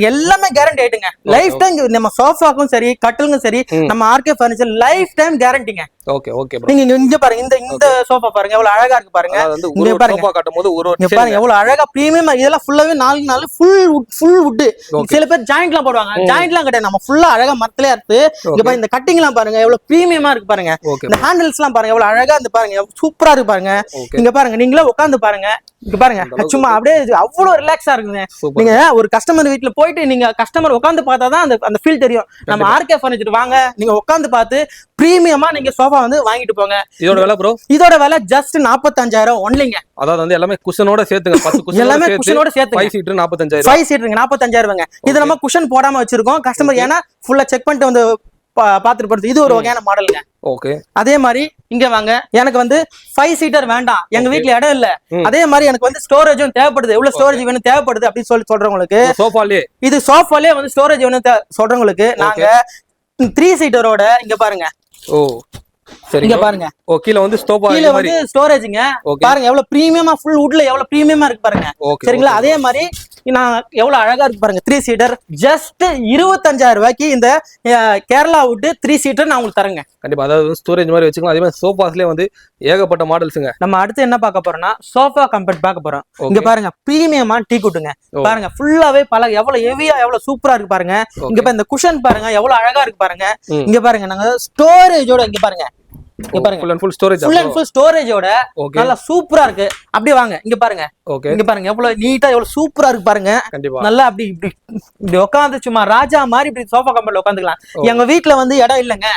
எல்லாமே கேரண்டி ஆயிட்டுங்க. லைஃப் டைம் நம்ம சோஃபாக்கும் சரி கட்டிலுக்கும் சரி நம்ம ஆர்கே ஃபர்னிச்சர் லைஃப் டைம் கேரண்டிங்க. Okay okay. நீங்க இங்க பாருங்க, இந்த சோஃபா பாருங்க எவ்வளவு அழகா இருக்கு பாருங்க. இங்க பாருங்க சோஃபா காட்டும்போது இங்க பாருங்க எவ்வளவு அழகா பிரீமியம். இதெல்லாம் ஃபுல்லாவே 4 ஃபுல் வுட். சில பேர் ஜாயிண்ட்லாம் போடுவாங்க, ஜாயிண்ட்லாம் கிடையாது, நம்ம ஃபுல்லா அழகா மரத்திலே இருக்கு. இங்க பாருங்க இந்த கட்டிங் எல்லாம் பாருங்க எவ்வளவு பிரீமியமா இருக்கு பாருங்க. இந்த ஹேண்டில்ஸ் எல்லாம் பாருங்க எவ்வளவு அழகா இருந்து பாருங்க, சூப்பரா இருக்கு பாருங்க. இங்க பாருங்க நீங்களே உட்கார்ந்து பாருங்க, இங்க பாருங்க சும்மா அப்படியே அவ்வளவு ரிலாக்ஸா இருக்குங்க. நீங்க ஒரு கஸ்டமர் வீட்டுல போயிட்டு நீங்க கஸ்டமர் உட்காந்து பார்த்தாதான் அந்த ஃபீல் தெரியும். நம்ம ஆர்கே ஃபர்னிச்சர் வாங்க, நீங்க உட்காந்து பார்த்து பிரீமியமா நீங்க சோஃபா வந்து வாங்கிட்டு போங்க. இதோட விலை ப்ரோ? இதோட விலை ஜஸ்ட் 45,000 ஒன்லிங்க. அதாவது வந்து எல்லாமே குஷனோட சேர்த்துங்க, 10 குஷன் எல்லாமே குஷனோட சேர்த்து 5 சீட் 45,000. 5 சீட்டுங்க 45,000 ரூபாங்க. இது நம்ம குஷன் போடாம வச்சிருக்கோம் கஸ்டமர், ஏன்னா ஃபுல்லா செக் பண்ணிட்டு வந்து பாத்துட்டு போறது. இது ஒரு வகையான மாடலுங்க. ஓகே. அதே மாதிரி இங்க வாங்க, எனக்கு வந்து 5 சீட்டர் வேண்டாம், எங்க வீட்ல இடம் இல்ல, அதே மாதிரி எனக்கு வந்து ஸ்டோரேஜும் தேவைப்படுது, எவ்வளவு ஸ்டோரேஜ் வேணும் தேவைப்படுது அப்படின்னு சொல்றவங்களுக்கு சோஃபாலே, இது சோஃபாலே வந்து ஸ்டோரேஜ் வேணும் சொல்றவங்களுக்கு நாங்க 3 சீட்டரோட இங்க பாருங்க. ஓ சரி, இங்க பாருங்க. ஓ கீழ வந்து ஸ்டோபா, கீழ வந்து ஸ்டோரேஜ்ங்க பாருங்க எவ்வளவு பிரீமியமா ஃபுல் வுட்ல எவ்வளவு பிரீமியமா இருக்கு பாருங்க. சரிங்களா? அதே மாதிரி நான் எவ்வளவு அழகா இருக்கு பாருங்க 3 சீட்டர். ஜஸ்ட் 25,000 ரூபாய்க்கு இந்த கேரளா வுட் 3 சீட்டர் நான் உங்களுக்கு தரேங்க. கண்டிப்பா. அதாவது ஸ்டோரேஜ் மாதிரி வச்சுக்கலாம். அதே மாதிரி சோஃபாஸ்லயே வந்து ஏகப்பட்ட மாடல்ஸ்ங்க. நம்ம அடுத்து என்ன பார்க்க போறோம்னா சோஃபா கம்பெட் பார்க்க போறோம். இங்க பாருங்க பிரீமியமா டீ குட்டுங்க பாருங்க, ஃபுல்லாவே பல எவ்வளவு ஹெவியா எவ்வளவு சூப்பரா இருக்கு பாருங்க. இங்க இந்த குஷன் பாருங்க எவ்வளவு அழகா இருக்கு பாருங்க. இங்க பாருங்க நாங்க ஸ்டோரேஜோட இங்க பாருங்க, இங்க பாருங்க ஃபுல் அண்ட் ஃபுல் ஸ்டோரேஜோட நல்லா சூப்பரா இருக்கு. அப்படியே வாங்க இங்க பாருங்க. இங்க பாருங்க எவ்வளவு நீட்டா எவ்வளவு சூப்பரா இருக்கு பாருங்க. நல்லா அப்படி இப்படி உட்காந்து சும்மா ராஜா மாதிரி இப்படி சோஃபா கம்பெட்ல உட்காந்துக்கலாம். எங்க வீட்டுல வந்து இடம் இல்லைங்க,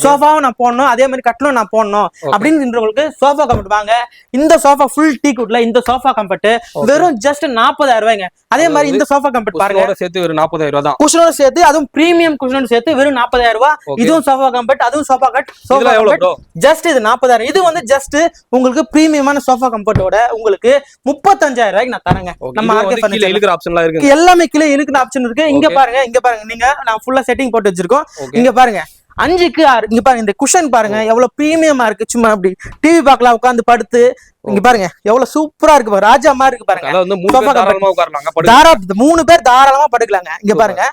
சோஃபாவும் நான் போடணும் அதே மாதிரி கட்டலும் நான் போடணும் அப்படின்னு சோஃபா கம்பெட் வாங்க. இந்த சோஃபா ஃபுல் டீ குட்ல இந்த சோஃபா கம்பெட் வெறும் ஜஸ்ட் 40,000 ரூபாய்ங்க. அதே மாதிரி இந்த சோஃபா கம்பெட் பாருங்க சேர்த்து ஒரு 40,000 ரூபாய் தான். குஷனோட சேர்த்து, அதுவும் பிரீமியம் குஷனோட சேர்த்து வெறும் 40,000 ரூபாய். இதுவும் சோஃபா கம்பெட், அதுவும் sofa cut. Sofa cum bed just இது 40,000. இது வந்து ஜஸ்ட் உங்களுக்கு பிரீமியமான சோஃபா கம்பெட்டோட உங்களுக்கு 35,000 ரூபாய்க்கு நான் தரேங்க. நம்ம ஆர்கே ஃபர்னிச்சர் இழுக்கிற ஆப்ஷன்லாம் இருக்கு, எல்லாமே கீழே இழுக்கிற ஆப்ஷன் இருக்கு. இங்க பாருங்க நீங்க நான் ஃபுல்லா செட்டிங் போட்டு வச்சிருக்கோம். இங்க பாருங்க 5க்கு 6. இங்க பாருங்க இந்த குஷன் பாருங்க எவ்வளவு பிரீமியமா இருக்கு. சும்மா அப்படி டிவி பார்க்கலாம் உட்காந்து படுத்து. இங்க பாருங்க எவ்வளவு சூப்பரா இருக்கு, ராஜா மாதிரி இருக்கு பாருங்க. அதாவது 3 பேர் தாராளமா படுக்கலாங்க. இங்க பாருங்க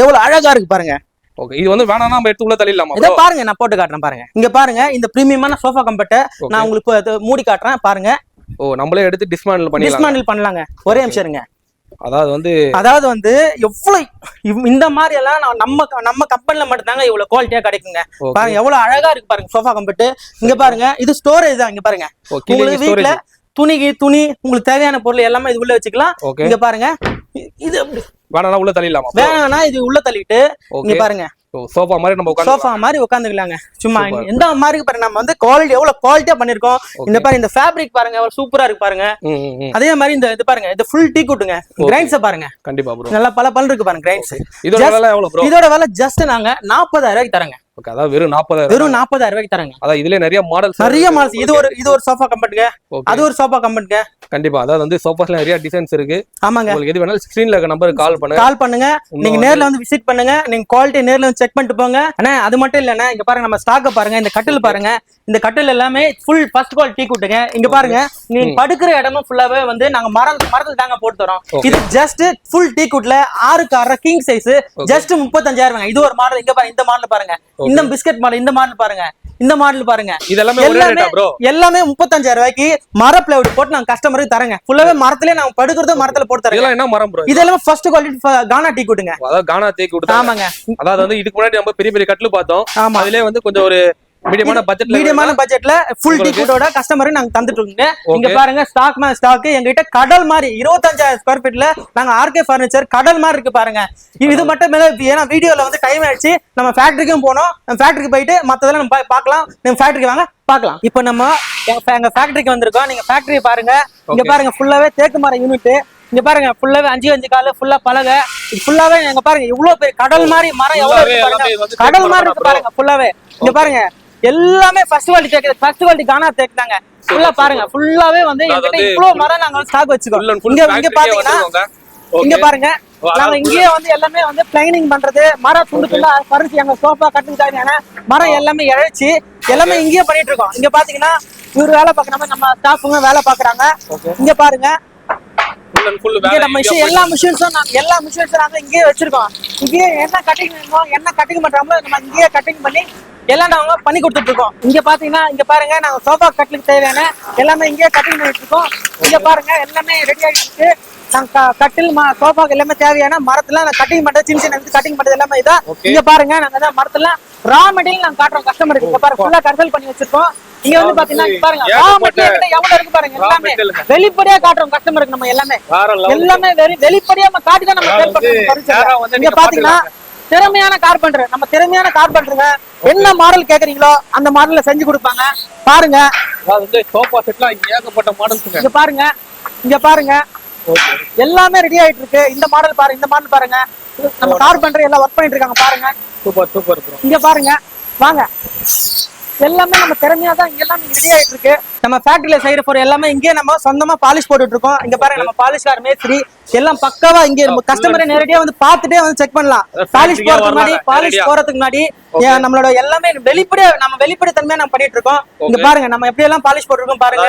எவ்வளவு அழகா இருக்கு பாருங்க. ஓகே. இது வந்து வேணா நம்ம எடுத்து உள்ள தள்ளிடலாமா? இத பாருங்க நான் போட்டு காட்டுறேன் பாருங்க. இங்க பாருங்க இந்த பிரீமியமான சோஃபா கம்பெட்ட நான் உங்களுக்கு மூடி காட்டுறேன் பாருங்க. ஓ நம்மளே எடுத்து டிஸ்மேண்டில் பண்ணலாங்க. ஒரே நிமிஷம் இருங்க. அதாவது வந்து எவ்வளவு இந்த மாதிரி எல்லாம் நம்ம கம்பெனில மட்டும் தாங்க இவ்வளவு குவாலிட்டியா கிடைக்குங்க. பாருங்க எவ்வளவு அழகா இருக்கு பாருங்க சோஃபா கம்பெட். இங்க பாருங்க இது ஸ்டோரேஜ் தான். இங்க பாருங்க உங்களுக்கு வீட்டுல துணி உங்களுக்கு தேவையான பொருள் எல்லாமே இது உள்ள வச்சுக்கலாம். இங்க பாருங்க இது வேணா உள்ள தள்ளிடலாமா? வேணா இது உள்ள தள்ளிட்டு இங்க பாருங்க சோஃபா மாதிரி நம்ம சோஃபா மாதிரி உட்காந்துக்கலாங்க. சும்மா எந்த மாதிரி பாருங்க நம்ம வந்து குவாலிட்டி எவ்வளவு குவாலிட்டியா பண்ணிருக்கோம். இந்த பாருங்க இந்த ஃபேப்ரிக் பாருங்க எவ்வளவு சூப்பரா இருக்கு பாருங்க. அதே மாதிரி இந்த இது பாருங்க இது ஃபுல் டீ குட்டுங்க. கிரைன்ஸ் பாருங்க கண்டிப்பா ப்ரோ நல்லா பல இருக்கு பாருங்க கிரைன்ஸ். இதோட விலை ஜஸ்ட் நாங்க 40,000 ரூபாய்க்கு தரங்க. ஓகே, அதாவது வெறும் 40,000. வெறும் 40,000 ரூபாய்க்கு தரங்க. அதான் இதுல நிறைய மாடல்ஸ் இது ஒரு சோஃபா கம்பெனிங்க, அது ஒரு சோஃபா கம்பெனிங்க. கண்டிப்பா, அதாவது வந்து சோஃபாஸ்ல நிறைய டிசைன்ஸ் இருக்கு. ஆமாங்க, உங்களுக்கு எது வேணாலும் ஸ்கிரீன்ல இருக்க நம்பருக்கு கால் பண்ணுங்க. நீங்க நேர்ல வந்து விசிட் பண்ணுங்க, நீங்க குவாலிட்டி நேர்ல வந்து செக் பண்ணிட்டு போங்க. அண்ணா அது மட்டும் இல்லண்ணா, இங்க பாருங்க நம்ம ஸ்டாக்க பாருங்க. இந்த கட்டில் பாருங்க, இந்த கட்டில் எல்லாமே ஃபுல் ஃபர்ஸ்ட் குவாலிட்டி கூட்டுங்க. இங்க பாருங்க, நீங்க படுக்கிற இடமும் ஃபுல்லாவே வந்து நாங்க மரத்துல தாங்க போட்டு தரோம். இது ஜஸ்ட் ஃபுல் டீ குட்ல 6 கிங் சைஸ், ஜஸ்ட் 35,000. இது ஒரு மாடல். இங்க பாருங்க, இந்த மாடல் பாருங்க, இந்த பிஸ்கட் மாடல், இந்த மாடல் பாருங்க, இந்த மாடல் பாருங்க. இதெல்லாமே எல்லாமே 35,000 ரூபாய்க்கு மர பிளைவுட் போட்டு நாங்க கஸ்டமருக்கு தரங்க. ஃபுல்லாவே மரத்திலே நாங்க படுக்கிறதும் மரத்துல போட்டு தரோம். இதெல்லாம் என்ன மரம் ப்ரோ? இதெல்லாம் ஃபர்ஸ்ட் குவாலிட்டி கானா டீ குட்ங்க. அதாவது கானா டீ குட். ஆமாங்க, அதாவது வந்து இதுக்கு முன்னாடி நம்ம பெரிய பெரிய கட்டில் பார்த்தோம். அதுலயே வந்து கொஞ்சம் ஒரு மீடியமான பட்ஜெட்ல ஃபுல் டீ குட்டோட கஸ்டமருக்கு நாங்க தந்துட்டு இருக்கோங்க. இங்க பாருங்க, ஸ்டாக் எங்ககிட்ட கடல் மாதிரி 25,000 ஸ்கொயர் ஃபீட்ல நாங்க ஆர்கே ஃபர்னிச்சர் கடல் மாதிரி இருக்கு பாருங்க. இது மட்டும் இல்ல, ஏன்னா வீடியோல வந்து டைம் ஆயிடுச்சு, நம்ம ஃபேக்டரிக்கும் போனோம். நம்ம ஃபேக்டரிக்கு போயிட்டு மத்ததெல்லாம் நம்ம பார்க்கலாம். நம்ம ஃபேக்டரிக்கு வாங்க பார்க்கலாம். இப்போ நம்ம எங்க ஃபேக்டரிக்கு வந்திருக்கோம். நீங்க ஃபேக்டரி பாருங்க. இங்க பாருங்க, ஃபுல்லாவே தேக்கு மர யூனிட். இங்க பாருங்க, ஃபுல்லாவே 5 கால், ஃபுல்லா பலகை, ஃபுல்லாவே எங்க பாருங்க இவ்வளவு பெரிய கடல் மாதிரி மரம் எவ்வளவு இருக்கு, கடல் மாதிரி இருக்கு பாருங்க. ஃபுல்லாவே இங்க பாருங்க, எல்லாமே ஃபர்ஸ்ட் குவாலிட்டி தேக்கு, ஃபர்ஸ்ட் குவாலிட்டி கானா தேக்கு தாங்க. ஃபுல்லா பாருங்க, ஃபுல்லாவே வந்து என்கிட்ட இவ்வளவு மரம் நாங்க ஸ்டாக் வச்சுக்கோம். இங்க பாத்தீங்கன்னா, இங்க பாருங்க, நாங்க இங்கேயே வந்து எல்லாமே வந்து பிளைனிங் பண்றது, மரம் துண்டு துண்டா பறிச்சு எங்க சோஃபா கட்டுக்கு தேவையான மரம் எல்லாமே இழைச்சி எல்லாமே இங்கேயே பண்ணிட்டு இருக்கோம். இங்க பாத்தீங்கன்னா இவரு வேலை பாக்குற மாதிரி நம்ம ஸ்டாஃபுங்க வேலை பாக்குறாங்க. இங்க பாருங்க, நம்ம எல்லா மிஷின்ஸும் நாங்க இங்கேயே வச்சிருக்கோம். இங்கேயே என்ன கட்டிங் வேணுமோ, என்ன கட்டிங் பண்றாங்களோ நம்ம இங்கேயே கட்டிங் பண்ணி எல்லாம் நாங்க பண்ணி கொடுத்துட்டு இருக்கோம். இங்க பாத்தீங்கன்னா, இங்க பாருங்க, நாங்க சோஃபா கட்டிலுக்கு தேவையான எல்லாமே இங்கேயே கட்டிங் பண்ணிட்டு இருக்கோம். இங்க பாருங்க, எல்லாமே ரெடி ஆகிட்டு இருக்கு. நாங்க கட்டில் சோஃபாக்கு எல்லாமே தேவையான மரத்துல கட்டிங் பண்றது, சின்ன கட்டிங் பண்றது எல்லாமே இதான். இங்க பாருங்க, நாங்க மரத்துல ரா மெட்டீரியல் நாங்க காட்டுறோம் கஸ்டமருக்கு. இங்க பாருங்க, ஃபுல்லா கன்சல்ட் பண்ணி வச்சிருக்கோம். இங்க வந்து பாத்தீங்கன்னா பாருங்க, ரா மெட்டீரியல் எவ்வளவு இருக்கு பாருங்க. எல்லாமே வெளிப்படையா காட்டுறோம் கஸ்டமருக்கு. நம்ம எல்லாமே வெளிப்படையா நம்ம காட்டி தான் நம்ம சேல் பண்றோம். இங்க பாத்தீங்கன்னா திறமையான கார்பெண்டர், நம்ம திறமையான கார்பெண்டருங்க என்ன மாடல் கேக்குறீங்களோ அந்த மாடல்ல செஞ்சு கொடுப்பாங்க. பாருங்க, சோஃபா செட்லாம் ஏகப்பட்ட மாடல்ஸ். இங்க பாருங்க எல்லாமே ரெடி ஆயிட்டு இருக்கு. இந்த மாடல் பாருங்க, இந்த மாடல் பாருங்க, நம்ம கார்பெண்டர் எல்லாம் ஒர்க் பண்ணிட்டு இருக்காங்க பாருங்க. சூப்பர். இங்க பாருங்க, வாங்க, எல்லாமே நம்ம திறமையா தான் இங்க எல்லாம் ரெடி ஆயிட்டு இருக்கு. நம்ம ஃபேக்டரியில செய்யற பொருள் எல்லாமே இங்கே நம்ம சொந்தமா பாலிஷ் போட்டுட்டு இருக்கோம். இங்க பாருங்க, நம்ம பாலிஷ்கார் மேஸ்திரி எல்லாம் பக்காவா இங்க கஸ்டமரை நேரடியா வந்து பார்த்துட்டே வந்து செக் பண்ணலாம். பாலிஷ் போறதுக்கு முன்னாடி நம்மளோட எல்லாமே வெளிப்படை தன்மையா நம்ம பண்ணிட்டு இருக்கோம். இங்க பாருங்க, நம்ம எப்படி எல்லாம் பாலிஷ் போட்டுருக்கோம் பாருங்க.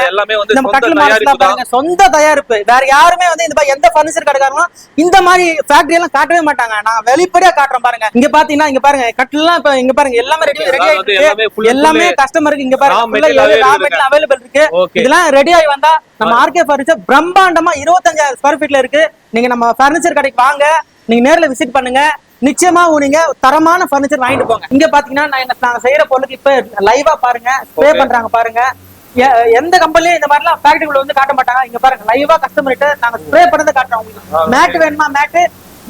நம்ம கட்டில் மாடல் பாருங்க, சொந்த தயாரிப்பு. வேற யாருமே வந்து இந்த எந்த பர்னிச்சர் கடைக்காரங்களும் இந்த மாதிரி ஃபேக்டரி எல்லாம் காட்டவே மாட்டாங்க. நான் வெளிப்படையா காட்டுறேன் பாருங்க. இங்க பாத்தீங்கன்னா, இங்க பாருங்க, கட்டில்லாம் இப்ப இங்க பாருங்க எல்லாமே ரெடி ஆயிருக்கு. எல்லாமே கஸ்டமருக்கு இங்க பாருங்க ரா மெட்டீரியல் அவைலபிள் இருக்கு. இதெல்லாம் ரெடி ஆகி வந்தா நம்ம ஆர்கே ஃபர்னிச்சர் பிரம்மாண்டமா 25,000 ஸ்கொயர் ஃபீட்ல இருக்கு. நீங்க நம்ம ஃபர்னிச்சர் கடைக்கு வாங்க, நீங்க நேர்ல விசிட் பண்ணுங்க. நிச்சயமா நீங்க தரமான ஃபர்னிச்சர் வாங்கிட்டு போங்க. இங்க பாத்தீங்கன்னா நாங்க செய்யற பொருளுக்கு இப்ப லைவா பாருங்க, ஸ்ப்ரே பண்றாங்க பாருங்க. எந்த கம்பெனியும் இந்த மாதிரி எல்லாம் ஃபேக்டரிக்குள்ள வந்து காட்ட மாட்டாங்க. இங்க பாருங்க, லைவா கஸ்டமர்கிட்ட நாங்க ஸ்ப்ரே பண்ணதை காட்டுறோம். உங்களுக்கு மேட் வேணுமா மேட்,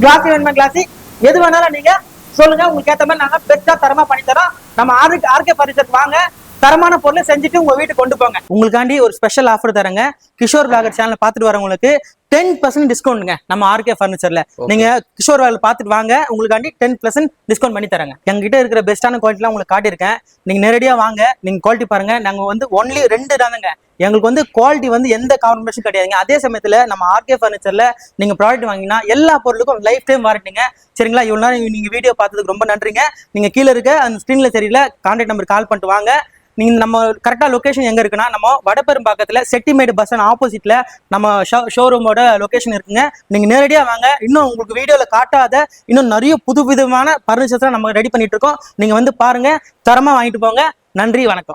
கிளாஸ் வேணுமா கிளாஸ், எது வேணாலும் நீங்க சொல்லுங்க. உங்களுக்கு ஏத்த மாதிரி நாங்க பெஸ்டா தரமா பண்ணி தரோம். நம்ம ஆர்கே ஃபர்னிச்சர் வாங்க, தரமான பொருளை செஞ்சுட்டு உங்க வீட்டுக்கு கொண்டு போங்க. உங்களுக்காண்டி ஒரு ஸ்பெஷல் ஆஃபர் தரங்க. கிஷோர் விளாகர் சேனல் பார்த்துட்டு வரவங்களுக்கு 10% டிஸ்கவுண்ட்ங்க. நம்ம ஆர்கே ஃபர்னிச்சர்ல நீங்க கிஷோர் விளாகர் பார்த்துட்டு வாங்க, உங்களுக்காண்டி 10% டிஸ்கவுண்ட் பண்ணி தரங்க. எங்ககிட்ட இருக்கிற பெஸ்டான குவாலிட்டிலாம் உங்களுக்கு காட்டியிருக்கேன். நீங்க நேரடியா வாங்க, நீங்க குவாலிட்டி பாருங்க. நாங்க வந்து ஒன்லி 2 தானுங்க. எங்களுக்கு வந்து குவாலிட்டி வந்து எந்த காம்ப்ரமைஸும் கிடையாதுங்க. அதே சமயத்துல நம்ம ஆர்கே ஃபர்னிச்சர்ல நீங்க ப்ராடக்ட் வாங்கினா எல்லா பொருளுக்கும் லைஃப் டைம் வாரண்டிங்க. சரிங்களா? இவ்வளவு நேரம் நீங்க வீடியோ பார்த்ததுக்கு ரொம்ப நன்றிங்க. நீங்க கீழே இருக்க அந்த ஸ்கிரீன்ல தெரியல கான்டாக்ட் நம்பர் கால் பண்ணிட்டு வாங்க. நீங்க நம்ம கரெக்டா லொகேஷன் எங்க இருக்குன்னா, நம்ம வடபெரும்பாக்கத்துல செட்டிமேடு பஸ் ஸ்டாண்ட் ஆப்போசிட்ல நம்ம ஷோரூமோட லொகேஷன் இருக்குங்க. நீங்க நேரடியா வாங்க. இன்னும் உங்களுக்கு வீடியோல காட்டாத இன்னும் நிறைய புது விதமான பர்னிச்சர்ஸ் நம்ம ரெடி பண்ணிட்டு இருக்கோம். நீங்க வந்து பாருங்க, தரமா வாங்கிட்டு போங்க. நன்றி, வணக்கம்.